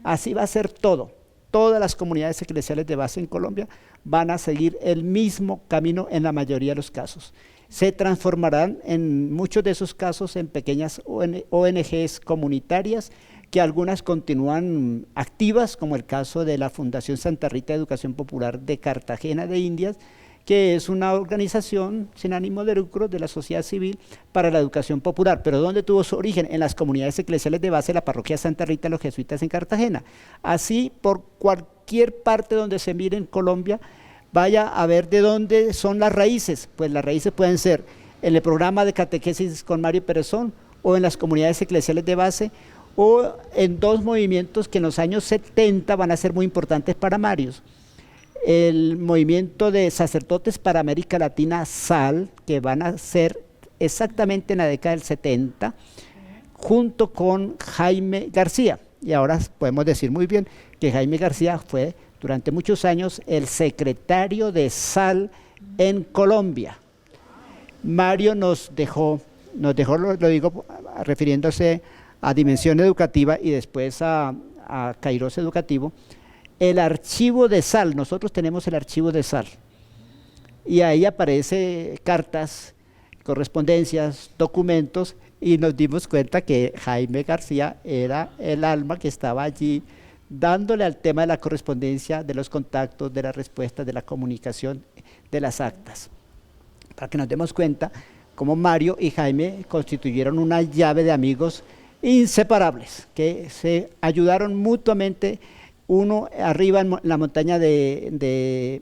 S2: Así va a ser todo. Todas las comunidades eclesiales de base en Colombia van a seguir el mismo camino en la mayoría de los casos. Se transformarán en muchos de esos casos en pequeñas ONGs comunitarias, que algunas continúan activas, como el caso de la Fundación Santa Rita de Educación Popular de Cartagena de Indias, que es una organización sin ánimo de lucro de la sociedad civil para la educación popular. ¿Pero dónde tuvo su origen? En las comunidades eclesiales de base de la parroquia Santa Rita de los Jesuitas en Cartagena. Así, por cualquier parte donde se mire en Colombia, vaya a ver de dónde son las raíces. Pues las raíces pueden ser en el programa de catequesis con Mario Perezón, o en las comunidades eclesiales de base, o en dos movimientos que en los años 70 van a ser muy importantes para Mario. El movimiento de sacerdotes para América Latina, SAL, que van a ser exactamente en la década del 70, junto con Jaime García. Y ahora podemos decir muy bien que Jaime García fue durante muchos años el secretario de Sal en Colombia. Mario nos dejó, lo digo refiriéndose a Dimensión Educativa y después a Kairos Educativo, el archivo de Sal. Nosotros tenemos el archivo de Sal y ahí aparece cartas, correspondencias, documentos, y nos dimos cuenta que Jaime García era el alma que estaba allí dándole al tema de la correspondencia, de los contactos, de las respuestas, de la comunicación, de las actas, para que nos demos cuenta cómo Mario y Jaime constituyeron una llave de amigos inseparables, que se ayudaron mutuamente, uno arriba en la montaña de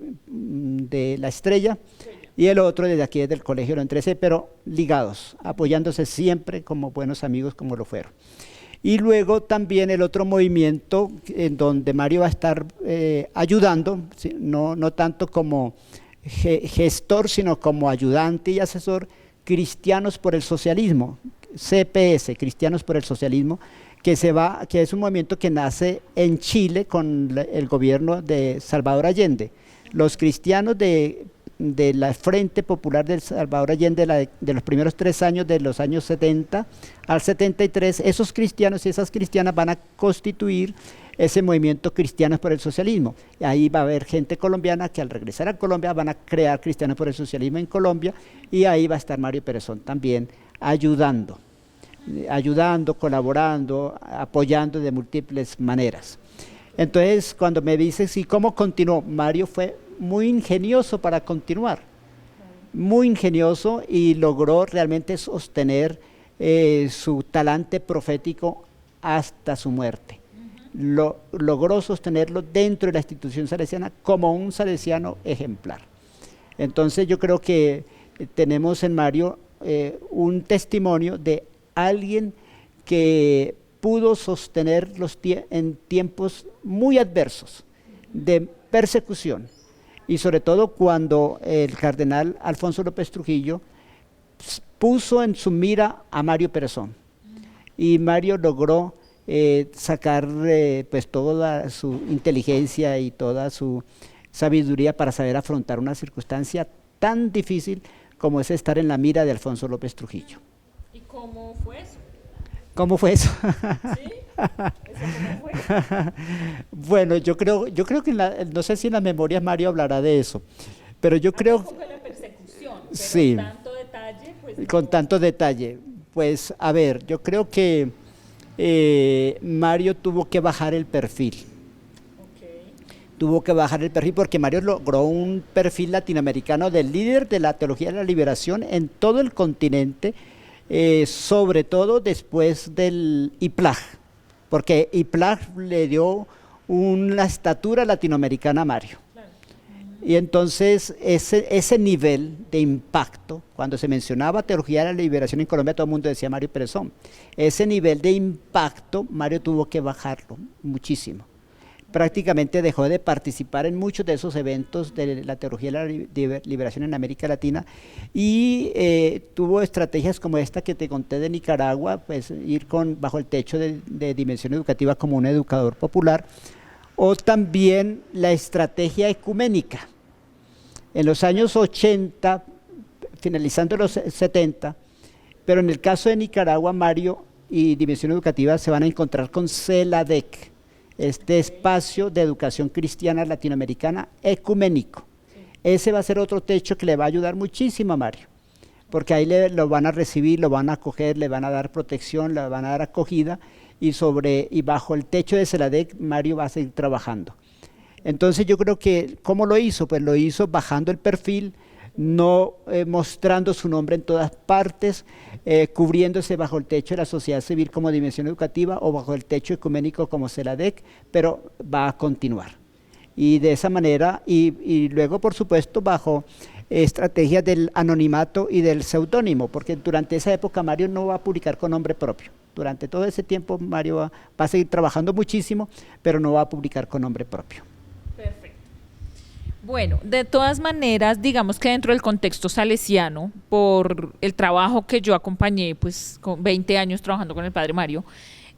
S2: la Estrella y el otro desde aquí, desde el Colegio del 13, pero ligados, apoyándose siempre como buenos amigos como lo fueron. Y luego también el otro movimiento en donde Mario va a estar ayudando, ¿sí? no tanto como gestor, sino como ayudante y asesor, Cristianos por el Socialismo, CPS, Cristianos por el Socialismo, que es un movimiento que nace en Chile con el gobierno de Salvador Allende. Los cristianos de la Frente Popular del Salvador Allende de los primeros 3 años, de los años 70 al 73, esos cristianos y esas cristianas van a constituir ese movimiento Cristianos por el Socialismo. Y ahí va a haber gente colombiana que al regresar a Colombia van a crear Cristianos por el Socialismo en Colombia, y ahí va a estar Mario Perezón también ayudando, colaborando, apoyando de múltiples maneras. Entonces, cuando me dices, ¿y cómo continuó? Mario fue muy ingenioso para continuar, muy ingenioso, y logró realmente sostener su talante profético hasta su muerte. Logró sostenerlo dentro de la institución salesiana como un salesiano ejemplar. Entonces yo creo que tenemos en Mario un testimonio de alguien que pudo sostener en tiempos muy adversos, de persecución, y sobre todo cuando el cardenal Alfonso López Trujillo puso en su mira a Mario Perezón, y Mario logró sacar pues toda su inteligencia y toda su sabiduría para saber afrontar una circunstancia tan difícil como es estar en la mira de Alfonso López Trujillo.
S1: ¿Y cómo fue eso?
S2: ¿Cómo fue eso?
S1: ¿Sí? ¿Eso cómo fue?
S2: Bueno, yo creo que no sé si en las memorias Mario hablará de eso, pero yo creo...
S1: ¿Cómo fue la persecución? Pero
S2: sí,
S1: tanto detalle, pues,
S2: con tanto detalle. Pues, a ver, yo creo que Mario tuvo que bajar el perfil. Tuvo que bajar el perfil porque Mario logró un perfil latinoamericano del líder de la teología de la liberación en todo el continente, sobre todo después del IPLAG, porque IPLAG le dio una estatura latinoamericana a Mario. Y entonces ese nivel de impacto, cuando se mencionaba teología de la liberación en Colombia, todo el mundo decía Mario Perezón. Ese nivel de impacto Mario tuvo que bajarlo muchísimo. Prácticamente dejó de participar en muchos de esos eventos de la teología de la liberación en América Latina, y tuvo estrategias como esta que te conté de Nicaragua, pues ir bajo el techo de Dimensión Educativa como un educador popular, o también la estrategia ecuménica. En los años 80, finalizando los 70, pero en el caso de Nicaragua, Mario y Dimensión Educativa se van a encontrar con CELADEC, este espacio de educación cristiana latinoamericana ecuménico. Ese va a ser otro techo que le va a ayudar muchísimo a Mario, porque ahí lo van a recibir, lo van a acoger, le van a dar protección, le van a dar acogida, y bajo el techo de CELADEC Mario va a seguir trabajando. Entonces yo creo que, ¿cómo lo hizo? Pues lo hizo bajando el perfil, no mostrando su nombre en todas partes, cubriéndose bajo el techo de la sociedad civil como Dimensión Educativa o bajo el techo ecuménico como CELADEC, pero va a continuar. Y de esa manera, y luego por supuesto bajo estrategias del anonimato y del seudónimo, porque durante esa época Mario no va a publicar con nombre propio. Durante todo ese tiempo Mario va a seguir trabajando muchísimo, pero no va a publicar con nombre propio.
S1: Perfecto. Bueno, de todas maneras, digamos que dentro del contexto salesiano, por el trabajo que yo acompañé, pues con 20 años trabajando con el padre Mario,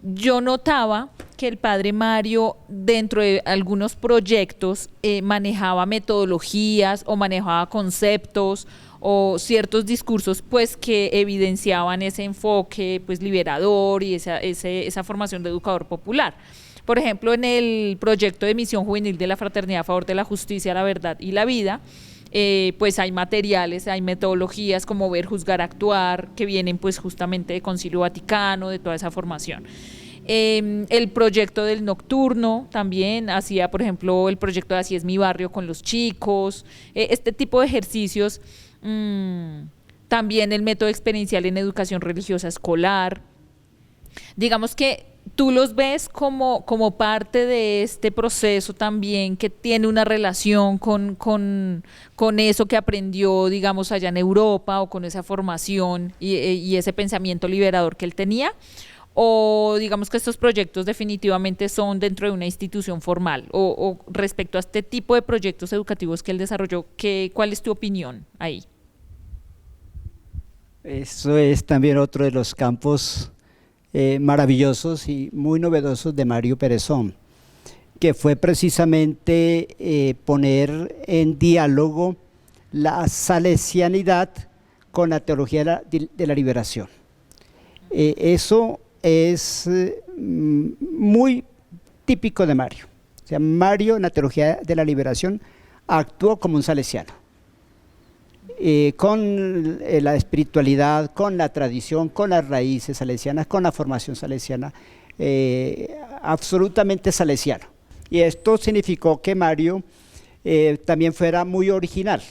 S1: yo notaba que el padre Mario dentro de algunos proyectos manejaba metodologías o manejaba conceptos o ciertos discursos pues que evidenciaban ese enfoque pues liberador y esa formación de educador popular. Por ejemplo, en el proyecto de misión juvenil de la Fraternidad a favor de la justicia, la verdad y la vida, pues hay materiales, hay metodologías como Ver, Juzgar, Actuar, que vienen pues justamente de Concilio Vaticano, de toda esa formación. El proyecto del nocturno también hacía, por ejemplo, el proyecto de Así es mi barrio con los chicos, este tipo de ejercicios, también el método experiencial en educación religiosa escolar. Digamos que tú los ves como parte de este proceso también que tiene una relación con eso que aprendió, digamos, allá en Europa o con esa formación y ese pensamiento liberador que él tenía, o digamos que estos proyectos definitivamente son dentro de una institución formal, o respecto a este tipo de proyectos educativos que él desarrolló, ¿cuál es tu opinión ahí?
S2: Eso es también otro de los campos maravillosos y muy novedosos de Mario Perezón, que fue precisamente poner en diálogo la salesianidad con la teología de la liberación. Eso es muy típico de Mario. O sea, Mario en la teología de la liberación actuó como un salesiano. Con la espiritualidad, con la tradición, con las raíces salesianas, con la formación salesiana, absolutamente salesiano. Y esto significó que Mario también fuera muy original,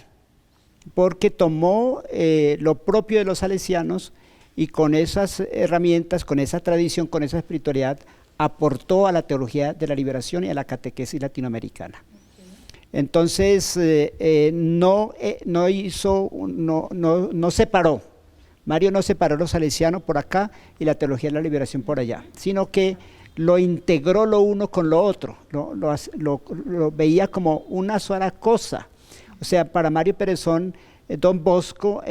S2: porque tomó lo propio de los salesianos y con esas herramientas, con esa tradición, con esa espiritualidad, aportó a la teología de la liberación y a la catequesis latinoamericana. Entonces, no separó, Mario no separó lo salesiano por acá y la teología de la liberación por allá, sino que lo integró lo uno con lo otro, lo veía como una sola cosa. O sea, para Mario Perezón, Don Bosco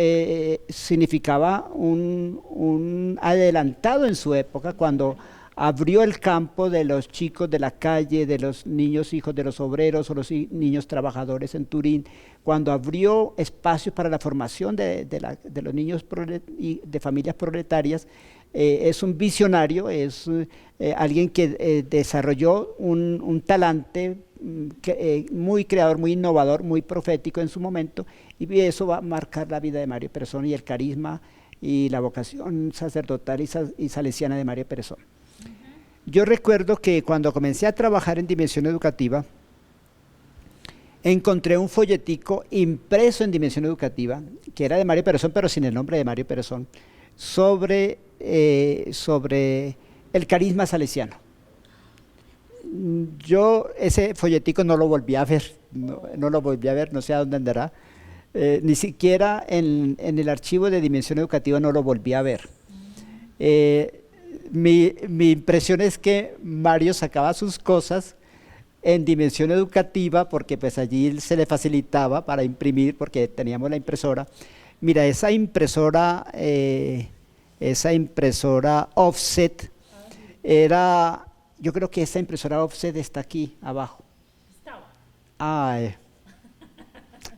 S2: significaba un adelantado en su época, cuando abrió el campo de los chicos de la calle, de los niños hijos de los obreros o los niños trabajadores en Turín, cuando abrió espacios para la formación de los niños de familias proletarias. Es un visionario, es alguien que desarrolló un talante muy creador, muy innovador, muy profético en su momento, y eso va a marcar la vida de Mario Perezón y el carisma y la vocación sacerdotal y salesiana de Mario Perezón. Yo recuerdo que cuando comencé a trabajar en Dimensión Educativa, encontré un folletico impreso en Dimensión Educativa, que era de Mario Perezón, pero sin el nombre de Mario Perezón, sobre el carisma salesiano. Yo ese folletico no lo volví a ver, no lo volví a ver, no sé a dónde andará, ni siquiera en el archivo de Dimensión Educativa no lo volví a ver. Mi impresión es que Mario sacaba sus cosas en Dimensión Educativa, porque pues allí se le facilitaba para imprimir, porque teníamos la impresora. Mira, esa impresora offset era, yo creo que esa impresora offset está aquí abajo.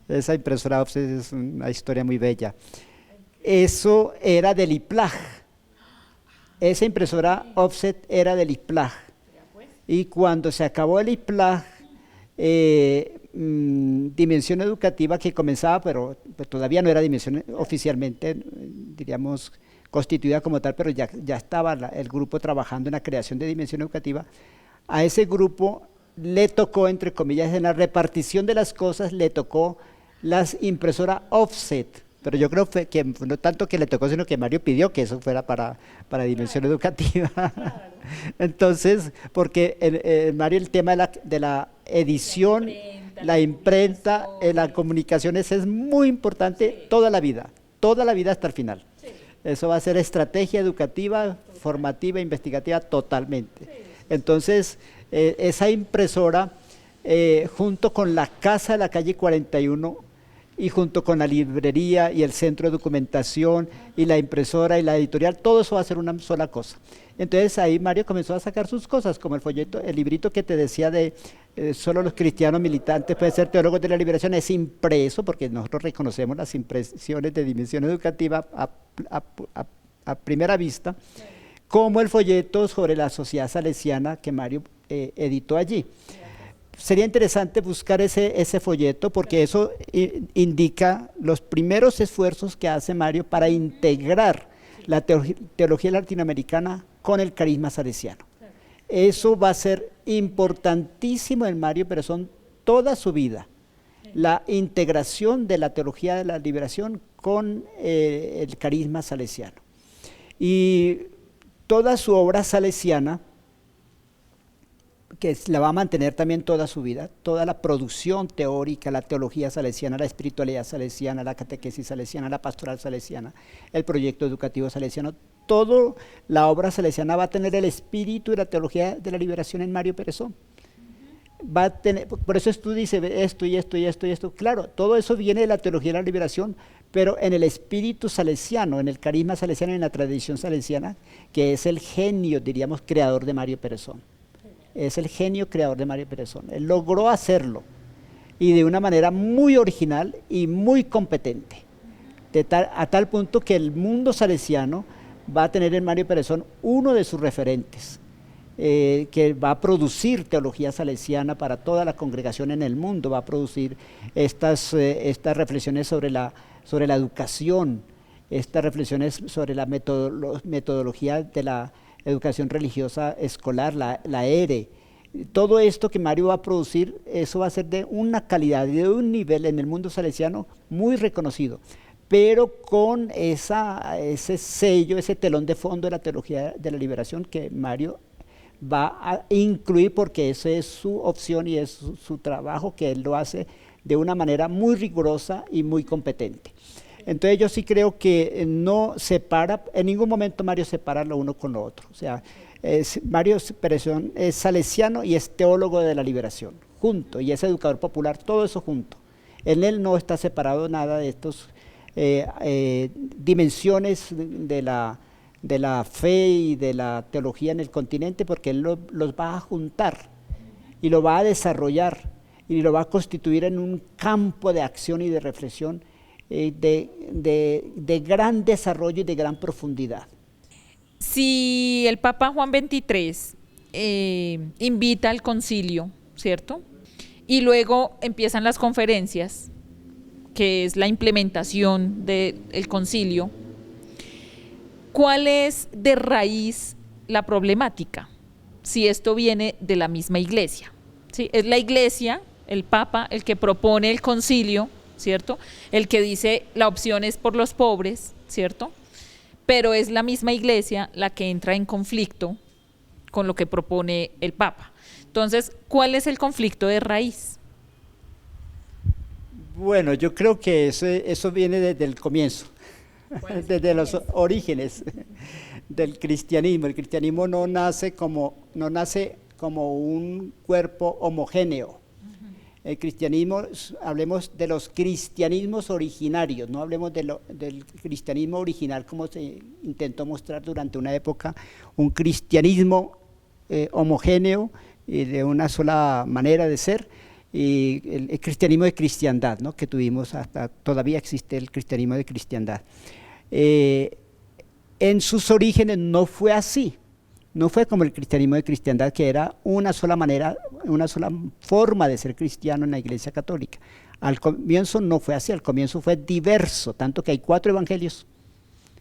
S2: Esa impresora offset es una historia muy bella. Eso era del IPLAG. Esa impresora offset era del IPLAG, y cuando se acabó el IPLAG, Dimensión Educativa, que comenzaba, pero pues todavía no era Dimensión oficialmente, diríamos, constituida como tal, pero ya estaba el grupo trabajando en la creación de Dimensión Educativa. A ese grupo le tocó, entre comillas, en la repartición de las cosas, le tocó las impresoras offset. Pero yo creo que no tanto que le tocó, sino que Mario pidió que eso fuera para Dimensión Educativa. Claro. Entonces, porque Mario, el tema de la edición, la imprenta, la comunicación, es muy importante, sí, toda la vida hasta el final. Sí. Eso va a ser estrategia educativa, formativa, investigativa, totalmente. Sí. Entonces, esa impresora, junto con la casa de la calle 41, y junto con la librería y el centro de documentación y la impresora y la editorial, todo eso va a ser una sola cosa. Entonces ahí Mario comenzó a sacar sus cosas, como el folleto, el librito que te decía de solo los cristianos militantes pueden ser teólogos de la liberación, es impreso, porque nosotros reconocemos las impresiones de dimensión educativa a primera vista, como el folleto sobre la sociedad salesiana que Mario editó allí. Sería interesante buscar ese folleto porque eso indica los primeros esfuerzos que hace Mario para integrar la teología latinoamericana con el carisma salesiano. Eso va a ser importantísimo en Mario Perezón toda su vida, la integración de la teología de la liberación con el carisma salesiano. Y toda su obra salesiana, que la va a mantener también toda su vida, toda la producción teórica, la teología salesiana, la espiritualidad salesiana, la catequesis salesiana, la pastoral salesiana, el proyecto educativo salesiano, toda la obra salesiana va a tener el espíritu y la teología de la liberación en Mario Perezón. Va a tener, por eso tú dices esto y esto y esto y esto, claro, todo eso viene de la teología de la liberación, pero en el espíritu salesiano, en el carisma salesiano y en la tradición salesiana, que es el genio, diríamos, creador de Mario Perezón. Es el genio creador de Mario Perezón. Él logró hacerlo y de una manera muy original y muy competente, a tal punto que el mundo salesiano va a tener en Mario Perezón uno de sus referentes, que va a producir teología salesiana para toda la congregación en el mundo, va a producir estas reflexiones sobre la educación, estas reflexiones sobre la metodología de la educación religiosa escolar, la ERE. Todo esto que Mario va a producir, eso va a ser de una calidad y de un nivel en el mundo salesiano muy reconocido, pero con ese sello, ese telón de fondo de la teología de la liberación que Mario va a incluir, porque esa es su opción y es su trabajo, que él lo hace de una manera muy rigurosa y muy competente. Entonces yo sí creo que no separa, en ningún momento Mario separa lo uno con lo otro. O sea, Mario Perezón es salesiano y es teólogo de la liberación, junto, y es educador popular, todo eso junto. En él no está separado nada de estos dimensiones de la fe y de la teología en el continente, porque él los va a juntar y lo va a desarrollar y lo va a constituir en un campo de acción y de reflexión de gran desarrollo y de gran profundidad.
S1: Si el Papa Juan XXIII invita al concilio, ¿cierto? Y luego empiezan las conferencias, que es la implementación del concilio, ¿cuál es de raíz la problemática? Si esto viene de la misma iglesia, ¿sí? Es la iglesia, el Papa, el que propone el concilio, ¿cierto? El que dice la opción es por los pobres, ¿cierto? Pero es la misma iglesia la que entra en conflicto con lo que propone el Papa. Entonces, ¿cuál es el conflicto de raíz?
S2: Bueno, yo creo que eso viene desde el comienzo, desde los orígenes del cristianismo. El cristianismo no nace como un cuerpo homogéneo. El cristianismo, hablemos de los cristianismos originarios, no hablemos del cristianismo original como se intentó mostrar durante una época, un cristianismo homogéneo y de una sola manera de ser, y el cristianismo de cristiandad, ¿no? Que tuvimos todavía existe el cristianismo de cristiandad. En sus orígenes no fue así. No fue como el cristianismo de cristiandad, que era una sola manera, una sola forma de ser cristiano en la Iglesia Católica. Al comienzo no fue así, al comienzo fue diverso, tanto que hay 4 evangelios.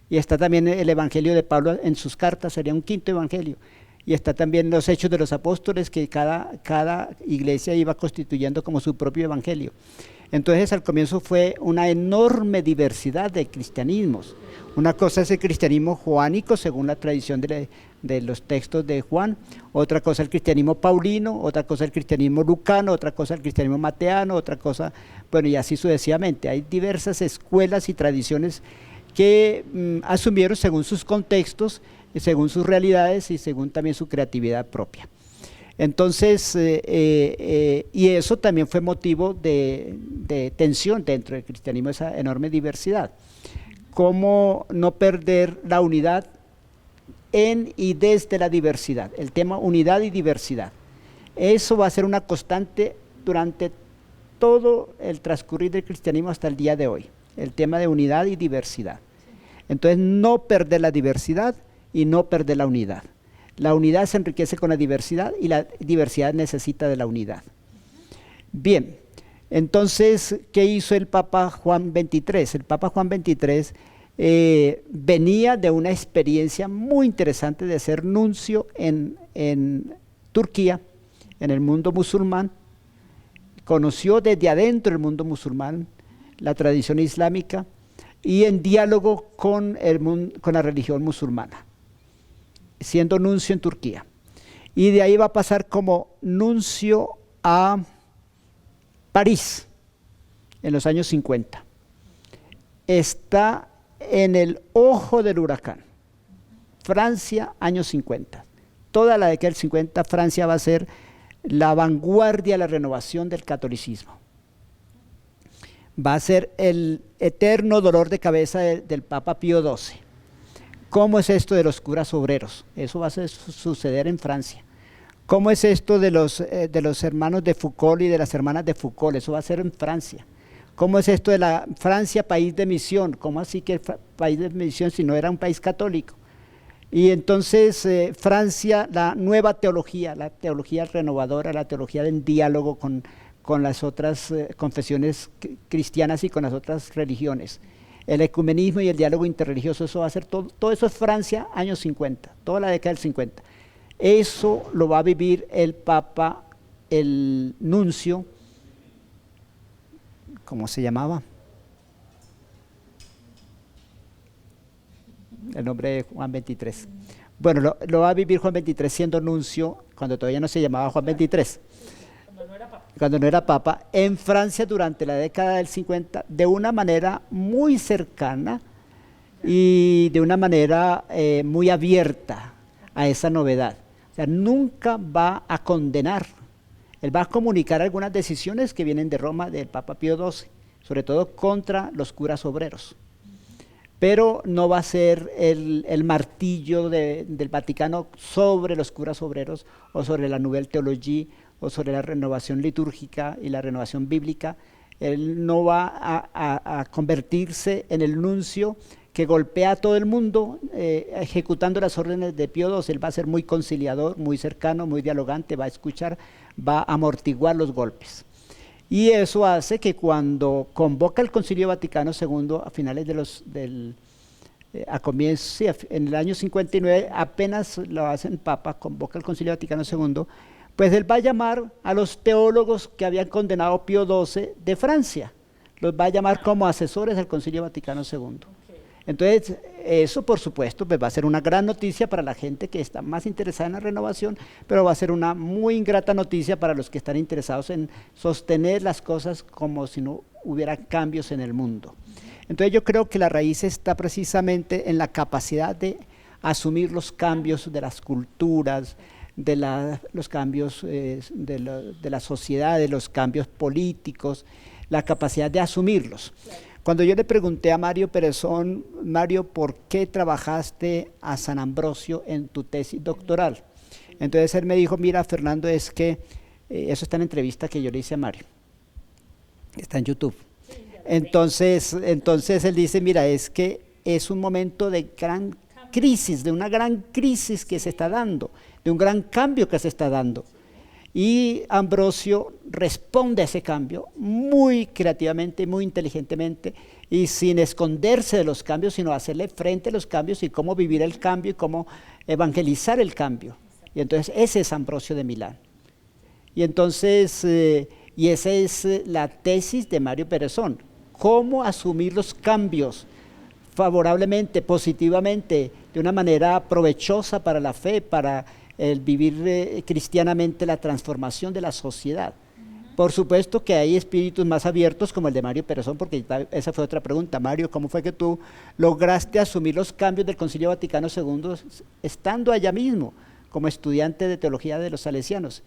S2: Y está también el evangelio de Pablo en sus cartas, sería un 5º evangelio. Y está también los Hechos de los Apóstoles, que cada iglesia iba constituyendo como su propio evangelio. Entonces al comienzo fue una enorme diversidad de cristianismos. Una cosa es el cristianismo juánico, según la tradición de los textos de Juan, otra cosa el cristianismo paulino, otra cosa el cristianismo lucano, otra cosa el cristianismo mateano, otra cosa, bueno, y así sucesivamente. Hay diversas escuelas y tradiciones que asumieron según sus contextos, según sus realidades y según también su creatividad propia. Entonces, y eso también fue motivo de tensión dentro del cristianismo, esa enorme diversidad. Cómo no perder la unidad en y desde la diversidad, el tema unidad y diversidad. Eso va a ser una constante durante todo el transcurrir del cristianismo hasta el día de hoy, el tema de unidad y diversidad. Entonces, no perder la diversidad y no perder la unidad. La unidad se enriquece con la diversidad y la diversidad necesita de la unidad. Bien, entonces, ¿qué hizo el Papa Juan XXIII? El Papa Juan XXIII venía de una experiencia muy interesante de ser nuncio en Turquía, en el mundo musulmán. Conoció desde adentro el mundo musulmán, la tradición islámica, y en diálogo con la religión musulmana, siendo nuncio en Turquía. Y de ahí va a pasar como nuncio a París, en los años 50. Está en el ojo del huracán. Francia, años 50. Toda la década del 50, Francia va a ser la vanguardia, la renovación del catolicismo. Va a ser el eterno dolor de cabeza del Papa Pío XII. ¿Cómo es esto de los curas obreros? Eso va a suceder en Francia. ¿Cómo es esto de los hermanos de Foucault y de las hermanas de Foucault? Eso va a ser en Francia. ¿Cómo es esto de la Francia, país de misión? ¿Cómo así que país de misión si no era un país católico? Y entonces Francia, la nueva teología, la teología renovadora, la teología del diálogo con las otras confesiones cristianas y con las otras religiones. El ecumenismo y el diálogo interreligioso, eso va a ser todo eso es Francia, años 50, toda la década del 50. Eso lo va a vivir el Papa, el nuncio, ¿cómo se llamaba? El nombre de Juan XXIII. Bueno, lo va a vivir Juan XXIII siendo nuncio, cuando todavía no se llamaba Juan XXIII. Cuando no era papa, en Francia durante la década del 50, de una manera muy cercana y de una manera muy abierta a esa novedad. O sea, nunca va a condenar, él va a comunicar algunas decisiones que vienen de Roma, del Papa Pío XII, sobre todo contra los curas obreros. Pero no va a ser el martillo del Vaticano sobre los curas obreros o sobre la Nouvelle Théologie o sobre la renovación litúrgica y la renovación bíblica. Él no va a convertirse en el nuncio que golpea a todo el mundo ejecutando las órdenes de Pío XII. Él va a ser muy conciliador, muy cercano, muy dialogante, va a escuchar, va a amortiguar los golpes. Y eso hace que cuando convoca el Concilio Vaticano II a finales en el año 59, apenas lo hace el Papa, convoca el Concilio Vaticano II, pues él va a llamar a los teólogos que habían condenado a Pío XII de Francia, los va a llamar como asesores del Concilio Vaticano II. Entonces, eso por supuesto pues va a ser una gran noticia para la gente que está más interesada en la renovación, pero va a ser una muy ingrata noticia para los que están interesados en sostener las cosas como si no hubiera cambios en el mundo. Entonces yo creo que la raíz está precisamente en la capacidad de asumir los cambios de las culturas, los cambios de la sociedad, de los cambios políticos, la capacidad de asumirlos. Cuando yo le pregunté a Mario Perezón, Mario, ¿por qué trabajaste a San Ambrosio en tu tesis doctoral? Entonces él me dijo, mira, Fernando, es que, eso está en la entrevista que yo le hice a Mario, está en YouTube. Entonces él dice, mira, es que es un momento de gran crisis, de una gran crisis que se está dando, de un gran cambio que se está dando. Y Ambrosio responde a ese cambio muy creativamente, muy inteligentemente y sin esconderse de los cambios, sino hacerle frente a los cambios y cómo vivir el cambio y cómo evangelizar el cambio. Y entonces ese es Ambrosio de Milán. Y entonces, y esa es la tesis de Mario Perezón, cómo asumir los cambios favorablemente, positivamente, de una manera provechosa para la fe, para el vivir cristianamente la transformación de la sociedad. Por supuesto que hay espíritus más abiertos como el de Mario Perezón, porque esa fue otra pregunta. Mario, ¿cómo fue que tú lograste asumir los cambios del Concilio Vaticano II estando allá mismo, como estudiante de teología de los salesianos.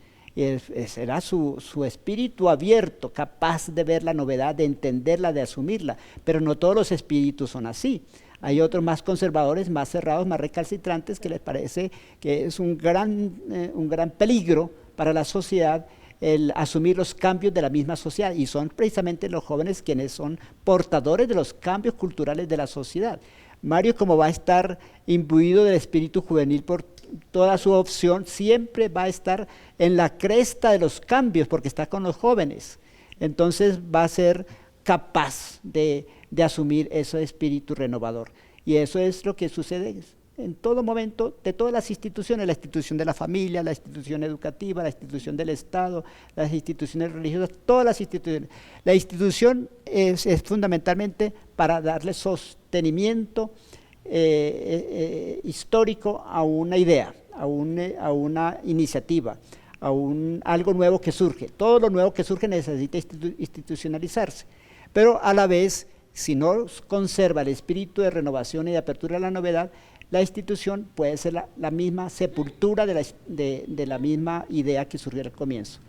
S2: Será su espíritu abierto, capaz de ver la novedad, de entenderla, de asumirla, pero no todos los espíritus son así. Hay otros más conservadores, más cerrados, más recalcitrantes, que les parece que es un gran peligro para la sociedad el asumir los cambios de la misma sociedad, y son precisamente los jóvenes quienes son portadores de los cambios culturales de la sociedad. Mario, como va a estar imbuido del espíritu juvenil por toda su opción, siempre va a estar en la cresta de los cambios porque está con los jóvenes. Entonces va a ser capaz de asumir ese espíritu renovador. Y eso es lo que sucede en todo momento de todas las instituciones, la institución de la familia, la institución educativa, la institución del Estado, las instituciones religiosas, todas las instituciones. La institución es fundamentalmente para darle sostenimiento histórico a una idea, a una iniciativa, a algo nuevo que surge. Todo lo nuevo que surge necesita institucionalizarse, pero a la vez, si no conserva el espíritu de renovación y de apertura a la novedad, la institución puede ser la misma sepultura de la misma idea que surgió al comienzo.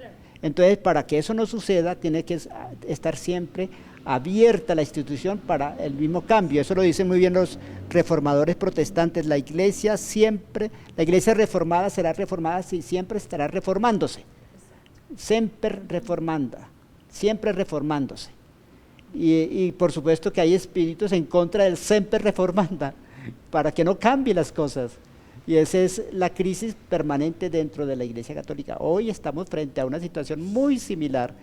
S2: Entonces, para que eso no suceda, tiene que estar siempre abierta la institución para el mismo cambio. Eso lo dicen muy bien los reformadores protestantes. La iglesia reformada será reformada si siempre estará reformándose. Semper reformanda, siempre reformándose. Y por supuesto que hay espíritus en contra del semper reformanda, para que no cambien las cosas. Y esa es la crisis permanente dentro de la Iglesia Católica. Hoy estamos frente a una situación muy similar,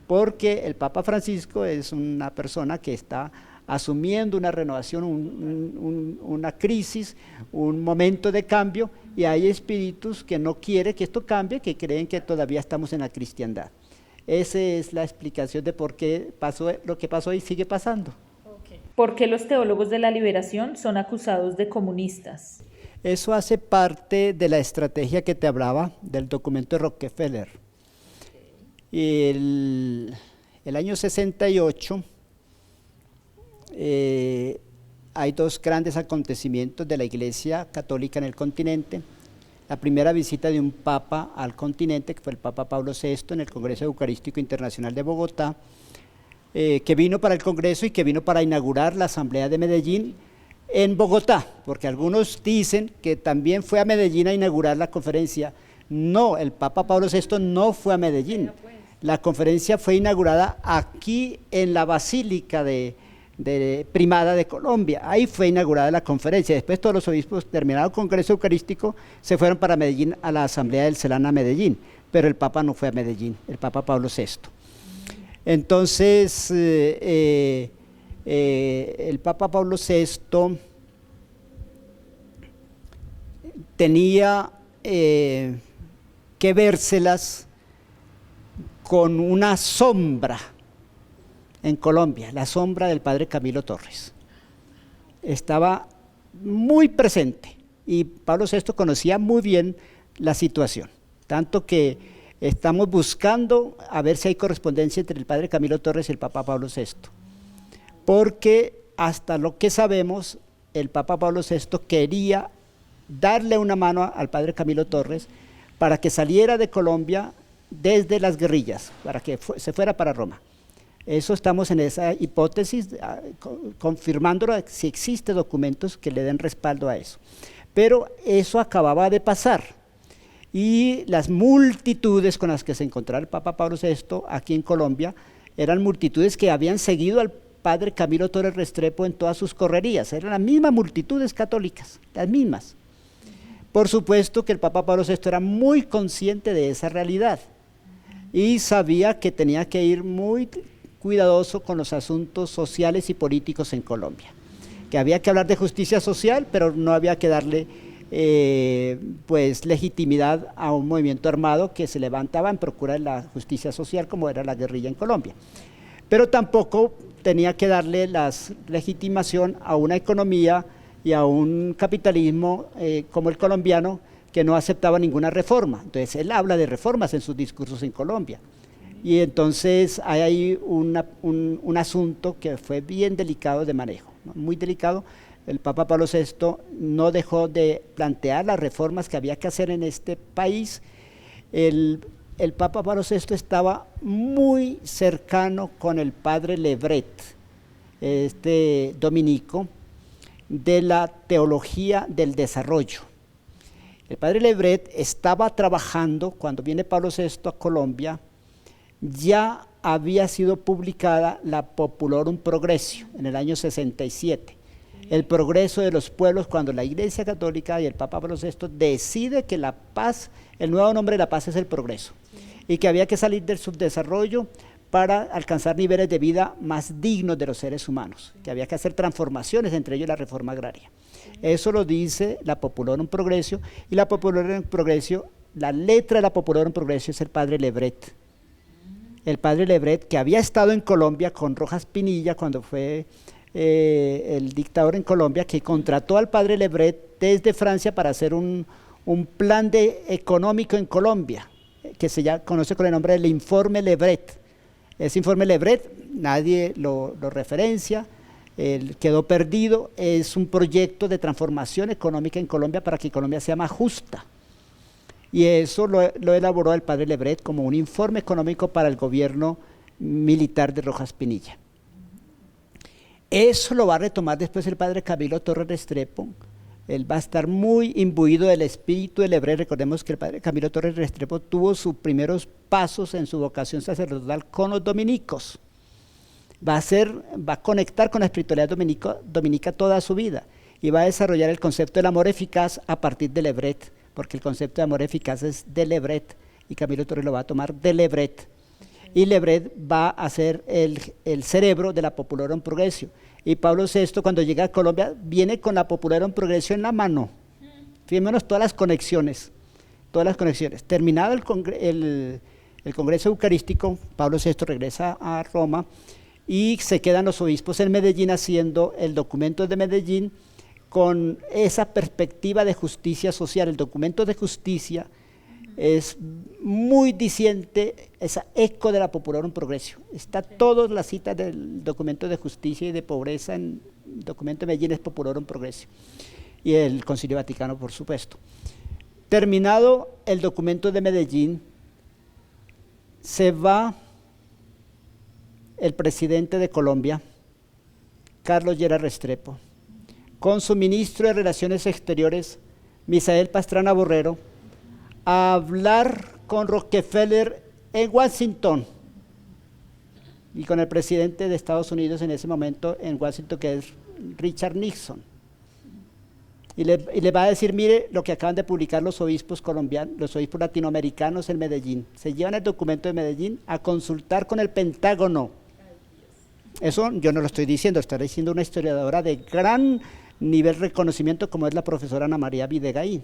S2: porque el Papa Francisco es una persona que está asumiendo una renovación, una crisis, un momento de cambio, y hay espíritus que no quieren que esto cambie, que creen que todavía estamos en la cristiandad. Esa es la explicación de por qué pasó lo que pasó y sigue pasando.
S1: ¿Por qué los teólogos de la liberación son acusados de comunistas?
S2: Eso hace parte de la estrategia que te hablaba del documento de Rockefeller. El año 68 hay dos grandes acontecimientos de la Iglesia Católica en el continente. La primera visita de un papa al continente, que fue el Papa Pablo VI, en el Congreso Eucarístico Internacional de Bogotá, que vino para el Congreso y que vino para inaugurar la Asamblea de Medellín en Bogotá, porque algunos dicen que también fue a Medellín a inaugurar la conferencia. No, el Papa Pablo VI no fue a Medellín. La conferencia fue inaugurada aquí en la Basílica de Primada de Colombia. Ahí fue inaugurada la conferencia. Después todos los obispos, terminado el Congreso Eucarístico, se fueron para Medellín a la Asamblea del CELAN a Medellín, pero el Papa no fue a Medellín, el Papa Pablo VI. Entonces, el Papa Pablo VI tenía que vérselas con una sombra en Colombia, la sombra del padre Camilo Torres. Estaba muy presente y Pablo VI conocía muy bien la situación, tanto que estamos buscando a ver si hay correspondencia entre el padre Camilo Torres y el Papa Pablo VI, porque hasta lo que sabemos, el Papa Pablo VI quería darle una mano al padre Camilo Torres para que saliera de Colombia desde las guerrillas, para que se fuera para Roma. Eso estamos en esa hipótesis, confirmándolo si existen documentos que le den respaldo a eso. Pero eso acababa de pasar. Y las multitudes con las que se encontraba el Papa Pablo VI aquí en Colombia eran multitudes que habían seguido al padre Camilo Torres Restrepo en todas sus correrías. Eran las mismas multitudes católicas, las mismas. Por supuesto que el Papa Pablo VI era muy consciente de esa realidad y sabía que tenía que ir muy cuidadoso con los asuntos sociales y políticos en Colombia, que había que hablar de justicia social, pero no había que darle pues legitimidad a un movimiento armado que se levantaba en procura de la justicia social, como era la guerrilla en Colombia. Pero tampoco tenía que darle la legitimación a una economía y a un capitalismo como el colombiano, que no aceptaba ninguna reforma. Entonces él habla de reformas en sus discursos en Colombia. Y entonces hay ahí un asunto que fue bien delicado de manejo, ¿no? Muy delicado. el Papa Pablo VI no dejó de plantear las reformas que había que hacer en este país. El Papa Pablo VI estaba muy cercano con el padre Lebret, este dominico, de la teología del desarrollo. El padre Lebret estaba trabajando, cuando viene Pablo VI a Colombia, ya había sido publicada la Populorum Progressio en el año 67. El progreso de los pueblos, cuando la Iglesia Católica y el Papa Pablo VI decide que la paz, el nuevo nombre de la paz es el progreso, y que había que salir del subdesarrollo para alcanzar niveles de vida más dignos de los seres humanos, que había que hacer transformaciones, entre ellos la reforma agraria. Eso lo dice la Populorum Progressio, y la Populorum Progressio, la letra de la Populorum Progressio es el padre Lebret. El padre Lebret, que había estado en Colombia con Rojas Pinilla cuando fue el dictador en Colombia, que contrató al padre Lebret desde Francia para hacer un plan económico en Colombia, que se conoce con el nombre del informe Lebret. Ese informe Lebret, nadie lo referencia, quedó perdido, es un proyecto de transformación económica en Colombia para que Colombia sea más justa. Y eso lo elaboró el padre Lebret como un informe económico para el gobierno militar de Rojas Pinilla. Eso lo va a retomar después el padre Camilo Torres Restrepo. Él va a estar muy imbuido del espíritu de Lebret. Recordemos que el padre Camilo Torres Restrepo tuvo sus primeros pasos en su vocación sacerdotal con los dominicos. Va a conectar con la espiritualidad dominica toda su vida y va a desarrollar el concepto del amor eficaz a partir de Lebret, porque el concepto de amor eficaz es de Lebret y Camilo Torres lo va a tomar de Lebret. Y Lebret va a ser el cerebro de la Populorum Progressio. Y Pablo VI, cuando llega a Colombia, viene con la Populorum Progressio en la mano. Fíjense todas las conexiones. Terminado el Congreso Eucarístico, Pablo VI regresa a Roma y se quedan los obispos en Medellín haciendo el documento de Medellín con esa perspectiva de justicia social. El documento de justicia es muy diciente, es eco de la Populorum Progressio. Está todas las citas del documento de justicia y de pobreza en el documento de Medellín, es Populorum Progressio. Y el Concilio Vaticano, por supuesto. Terminado el documento de Medellín, se va el presidente de Colombia, Carlos Lleras Restrepo, con su ministro de Relaciones Exteriores, Misael Pastrana Borrero, a hablar con Rockefeller en Washington y con el presidente de Estados Unidos en ese momento en Washington, que es Richard Nixon. Y le va a decir, mire lo que acaban de publicar los obispos colombianos, los obispos latinoamericanos en Medellín. Se llevan el documento de Medellín a consultar con el Pentágono. Eso yo no lo estoy diciendo, está diciendo una historiadora de gran nivel de reconocimiento como es la profesora Ana María Videgaín.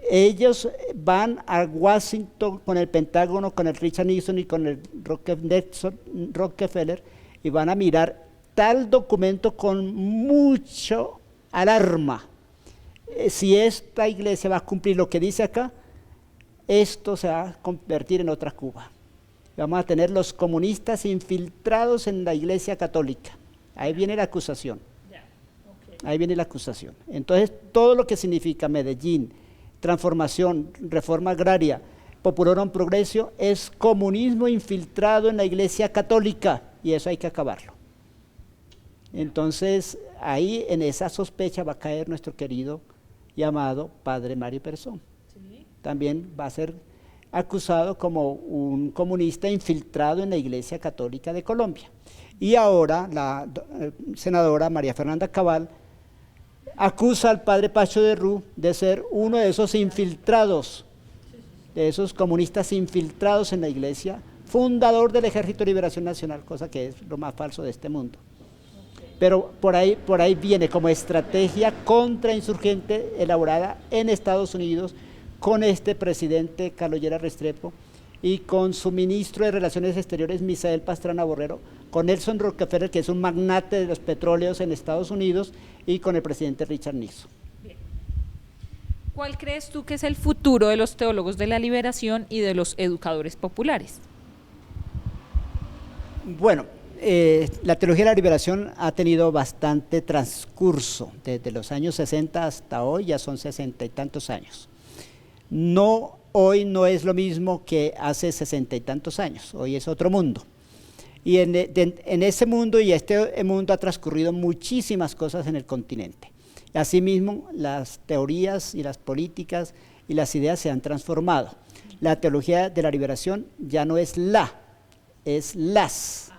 S2: Ellos van a Washington con el Pentágono, con el Richard Nixon y con el Rockefeller, y van a mirar tal documento con mucho alarma. Si esta iglesia va a cumplir lo que dice acá, esto se va a convertir en otra Cuba. Vamos a tener los comunistas infiltrados en la iglesia católica. Ahí viene la acusación. Ahí viene la acusación. Entonces, todo lo que significa Medellín, transformación, reforma agraria, Populorum Progressio, es comunismo infiltrado en la iglesia católica, y eso hay que acabarlo. Entonces, ahí en esa sospecha va a caer nuestro querido y amado padre Mario Persón. ¿Sí? También va a ser acusado como un comunista infiltrado en la Iglesia Católica de Colombia. Y ahora la senadora María Fernanda Cabal acusa al padre Pacho de Rú de ser uno de esos infiltrados, de esos comunistas infiltrados en la Iglesia, fundador del Ejército de Liberación Nacional, cosa que es lo más falso de este mundo. Pero por ahí viene como estrategia contrainsurgente elaborada en Estados Unidos con este presidente Carlos Lleras Restrepo y con su ministro de Relaciones Exteriores Misael Pastrana Borrero, con Nelson Rockefeller, que es un magnate de los petróleos en Estados Unidos, y con el presidente Richard Nixon.
S1: Bien. ¿Cuál crees tú que es el futuro de los teólogos de la liberación y de los educadores populares?
S2: Bueno, la teología de la liberación ha tenido bastante transcurso, desde los años 60 hasta hoy, ya son 60 y tantos años. Hoy no es lo mismo que hace 60 y tantos años, hoy es otro mundo. Y en ese mundo y este mundo ha transcurrido muchísimas cosas en el continente. Asimismo, las teorías y las políticas y las ideas se han transformado. La teología de la liberación ya no es es las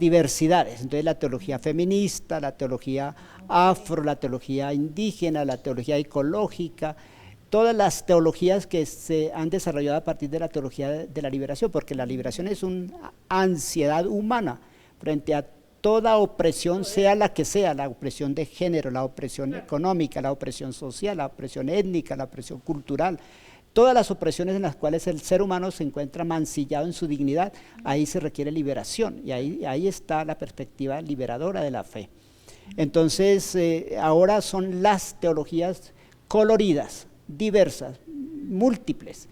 S2: diversidades. Entonces la teología feminista, la teología afro, la teología indígena, la teología ecológica, todas las teologías que se han desarrollado a partir de la teología de la liberación, porque la liberación es una ansiedad humana frente a toda opresión, sea la que sea, la opresión de género, la opresión económica, la opresión social, la opresión étnica, la opresión cultural, todas las opresiones en las cuales el ser humano se encuentra mancillado en su dignidad, ahí se requiere liberación, y ahí está la perspectiva liberadora de la fe. Entonces, ahora son las teologías coloridas, diversas, múltiples,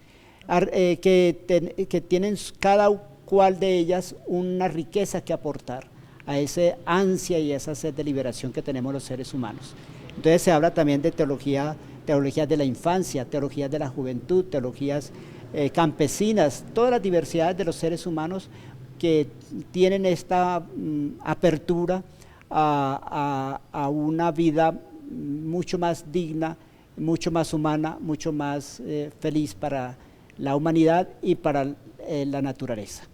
S2: que tienen cada cual de ellas una riqueza que aportar a esa ansia y a esa sed de liberación que tenemos los seres humanos. Entonces se habla también de teologías de la infancia, teologías de la juventud, teologías campesinas, todas las diversidades de los seres humanos que tienen esta apertura a una vida mucho más digna, mucho más humana, mucho más feliz para la humanidad y para la naturaleza.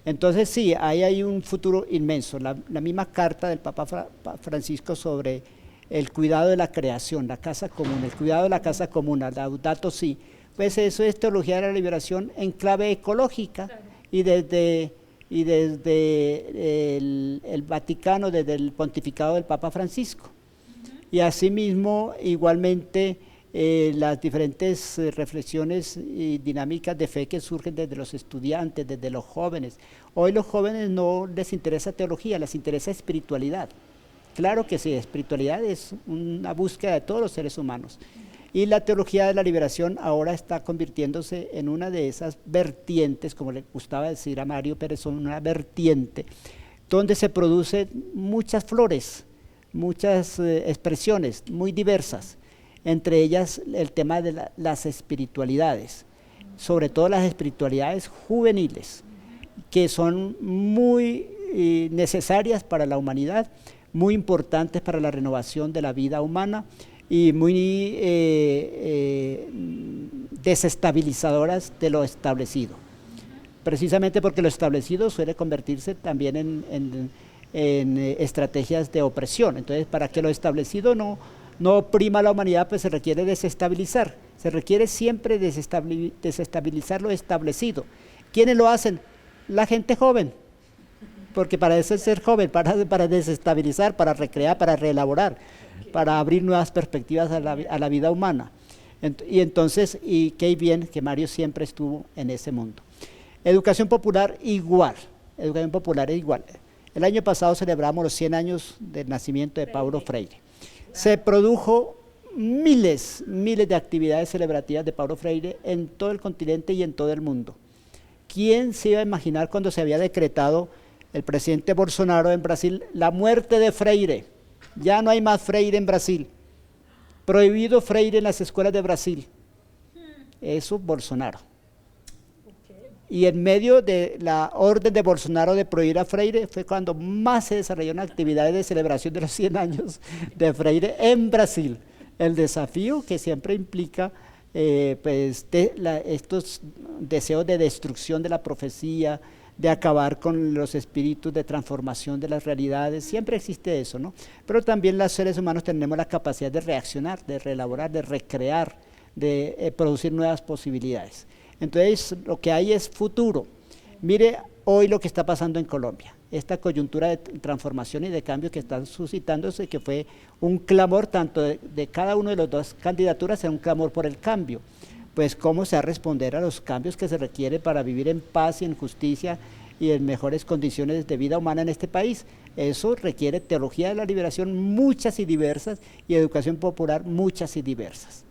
S2: Entonces sí, ahí hay un futuro inmenso. La misma carta del Papa Francisco sobre el cuidado de la creación, la casa común, el cuidado de la casa común, Laudato Si, pues eso es teología de la liberación en clave ecológica. Claro. Y desde el Vaticano, desde el pontificado del Papa Francisco. Y asimismo, igualmente, las diferentes reflexiones y dinámicas de fe que surgen desde los estudiantes, desde los jóvenes. Hoy los jóvenes no les interesa teología, les interesa espiritualidad. Claro que sí, espiritualidad es una búsqueda de todos los seres humanos. Y la teología de la liberación ahora está convirtiéndose en una de esas vertientes, como le gustaba decir a Mario Pérez, una vertiente, donde se producen muchas flores, muchas expresiones muy diversas, entre ellas el tema de las espiritualidades, sobre todo las espiritualidades juveniles, que son muy necesarias para la humanidad, muy importantes para la renovación de la vida humana y muy desestabilizadoras de lo establecido. Precisamente porque lo establecido suele convertirse también en estrategias de opresión. Entonces, para que lo establecido no oprima a la humanidad, pues se requiere desestabilizar. Se requiere siempre desestabilizar lo establecido. ¿Quiénes lo hacen? La gente joven. Porque para eso es ser joven, para desestabilizar, para recrear, para reelaborar, para abrir nuevas perspectivas a la vida humana. Y qué bien que Mario siempre estuvo en ese mundo. Educación popular igual. El año pasado celebramos los 100 años del nacimiento de Paulo Freire. Se produjo miles de actividades celebrativas de Paulo Freire en todo el continente y en todo el mundo. ¿Quién se iba a imaginar cuando se había decretado el presidente Bolsonaro en Brasil la muerte de Freire? Ya no hay más Freire en Brasil. Prohibido Freire en las escuelas de Brasil. Eso Bolsonaro. Y en medio de la orden de Bolsonaro de prohibir a Freire fue cuando más se desarrollaron actividades de celebración de los 100 años de Freire en Brasil. El desafío que siempre implica estos deseos de destrucción de la profecía, de acabar con los espíritus de transformación de las realidades, siempre existe eso, ¿no? Pero también los seres humanos tenemos la capacidad de reaccionar, de reelaborar, de recrear, de producir nuevas posibilidades. Entonces, lo que hay es futuro. Mire hoy lo que está pasando en Colombia, esta coyuntura de transformación y de cambio que está suscitándose, que fue un clamor tanto de cada uno de las dos candidaturas, era un clamor por el cambio. Pues cómo se va a responder a los cambios que se requieren para vivir en paz y en justicia y en mejores condiciones de vida humana en este país. Eso requiere teología de la liberación muchas y diversas y educación popular muchas y diversas.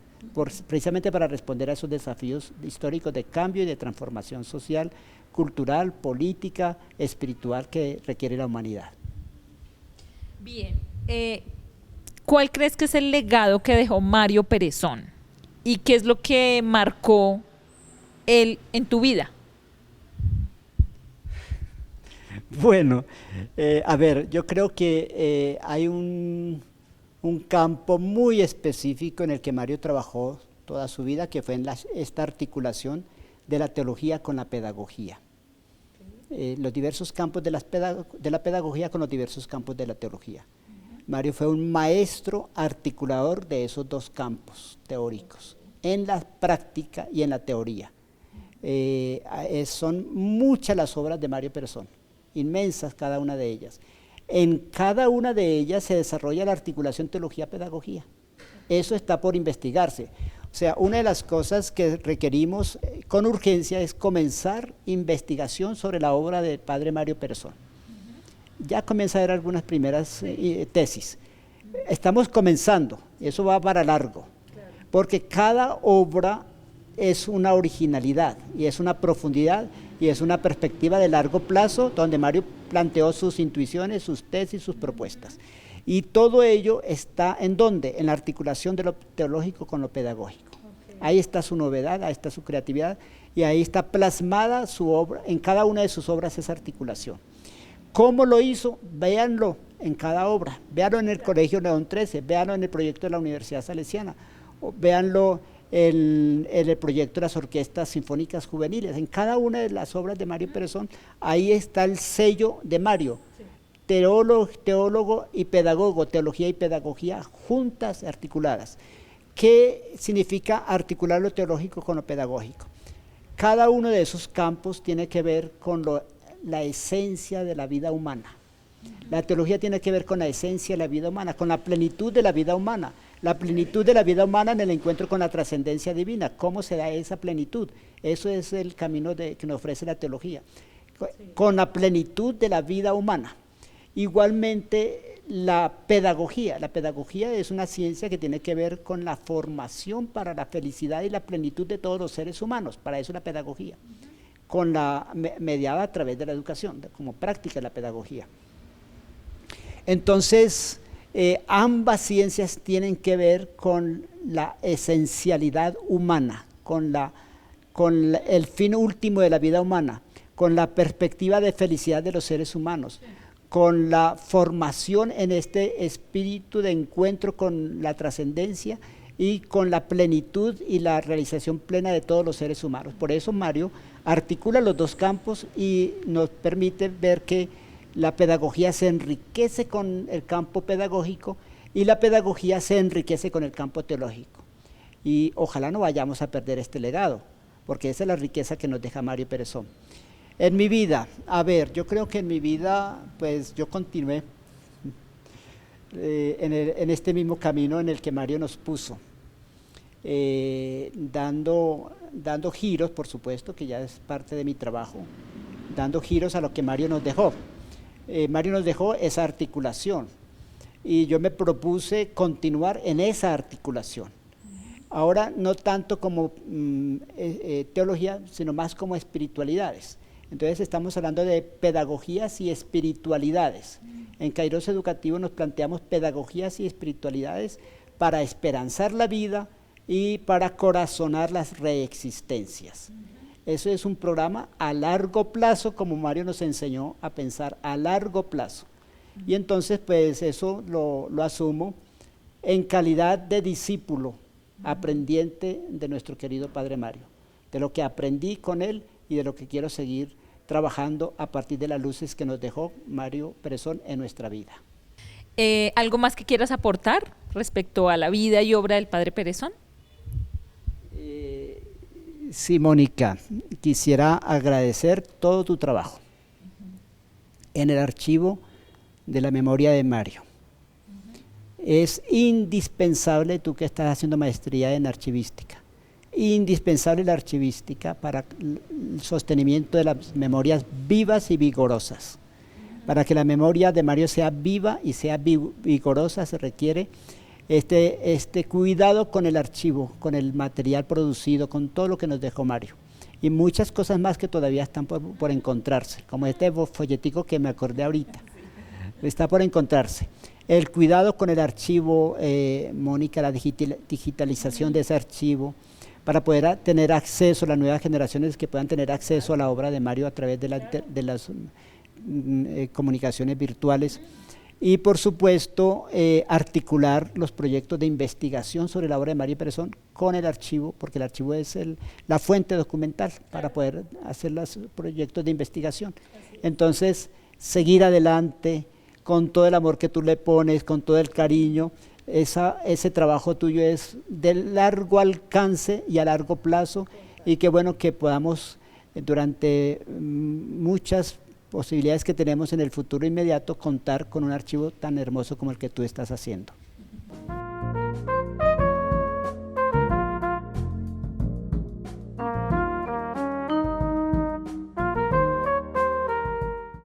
S2: precisamente para responder a esos desafíos históricos de cambio y de transformación social, cultural, política, espiritual que requiere la humanidad.
S1: Bien, ¿cuál crees que es el legado que dejó Mario Perezón? ¿Y qué es lo que marcó él en tu vida?
S2: Bueno, a ver, yo creo que hay un campo muy específico en el que Mario trabajó toda su vida, que fue en esta articulación de la teología con la pedagogía. Los diversos campos de la pedagogía con los diversos campos de la teología. Mario fue un maestro articulador de esos dos campos teóricos, en la práctica y en la teoría. Son muchas las obras de Mario Perezón, inmensas cada una de ellas. En cada una de ellas se desarrolla la articulación teología-pedagogía. Eso está por investigarse. O sea, una de las cosas que requerimos con urgencia es comenzar investigación sobre la obra del padre Mario Perezón. Ya comienza a haber algunas primeras tesis. Estamos comenzando, eso va para largo, porque cada obra es una originalidad y es una profundidad y es una perspectiva de largo plazo donde Mario planteó sus intuiciones, sus tesis, sus propuestas. Y todo ello está ¿en dónde? En la articulación de lo teológico con lo pedagógico. Ahí está su novedad, ahí está su creatividad y ahí está plasmada su obra, en cada una de sus obras esa articulación. ¿Cómo lo hizo? Véanlo en cada obra, véanlo en el Colegio León XIII, véanlo en el proyecto de la Universidad Salesiana, véanlo en el proyecto de las orquestas sinfónicas juveniles. En cada una de las obras de Mario Perezón, ahí está el sello de Mario. Teólogo y pedagogo, teología y pedagogía juntas, articuladas. ¿Qué significa articular lo teológico con lo pedagógico? Cada uno de esos campos tiene que ver con la esencia de la vida humana. La teología tiene que ver con la esencia de la vida humana, con la plenitud de la vida humana. La plenitud de la vida humana en el encuentro con la trascendencia divina. ¿Cómo se da esa plenitud? Eso es el camino que nos ofrece la teología. Con la plenitud de la vida humana. Igualmente la pedagogía es una ciencia que tiene que ver con la formación para la felicidad y la plenitud de todos los seres humanos, para eso la pedagogía, mediada a través de la educación, como práctica de la pedagogía. Entonces, ambas ciencias tienen que ver con la esencialidad humana, con el fin último de la vida humana, con la perspectiva de felicidad de los seres humanos, con la formación en este espíritu de encuentro con la trascendencia y con la plenitud y la realización plena de todos los seres humanos. Por eso Mario articula los dos campos y nos permite ver que la pedagogía se enriquece con el campo pedagógico y la pedagogía se enriquece con el campo teológico. Y ojalá no vayamos a perder este legado, porque esa es la riqueza que nos deja Mario Perezón. En mi vida, a ver, yo creo que en mi vida, pues yo continué en este mismo camino en el que Mario nos puso, dando giros, por supuesto, que ya es parte de mi trabajo, dando giros a lo que Mario nos dejó. Mario nos dejó esa articulación y yo me propuse continuar en esa articulación. Ahora no tanto como teología, sino más como espiritualidades. Entonces estamos hablando de pedagogías y espiritualidades. En Kairos Educativo nos planteamos pedagogías y espiritualidades para esperanzar la vida y para corazonar las reexistencias. Eso es un programa a largo plazo, como Mario nos enseñó a pensar a largo plazo. Y entonces pues eso lo asumo en calidad de discípulo, aprendiente de nuestro querido Padre Mario, de lo que aprendí con él y de lo que quiero seguir trabajando a partir de las luces que nos dejó Mario Perezón en nuestra vida.
S1: ¿Algo más que quieras aportar respecto a la vida y obra del Padre Perezón?
S2: Sí, Mónica, quisiera agradecer todo tu trabajo en el archivo de la memoria de Mario. Es indispensable, tú que estás haciendo maestría en archivística, indispensable la archivística para el sostenimiento de las memorias vivas y vigorosas. Para que la memoria de Mario sea viva y sea vigorosa se requiere este cuidado con el archivo, con el material producido, con todo lo que nos dejó Mario. Y muchas cosas más que todavía están por encontrarse, como este folletico que me acordé ahorita, está por encontrarse. El cuidado con el archivo, Mónica, la digitalización de ese archivo, para poder tener acceso, las nuevas generaciones que puedan tener acceso a la obra de Mario a través de las comunicaciones virtuales. Y por supuesto articular los proyectos de investigación sobre la obra de Mario Perezón con el archivo, porque el archivo es la fuente documental para poder hacer los proyectos de investigación. Entonces, seguir adelante con todo el amor que tú le pones, con todo el cariño, ese trabajo tuyo es de largo alcance y a largo plazo, y qué bueno que podamos durante muchas posibilidades que tenemos en el futuro inmediato contar con un archivo tan hermoso como el que tú estás haciendo.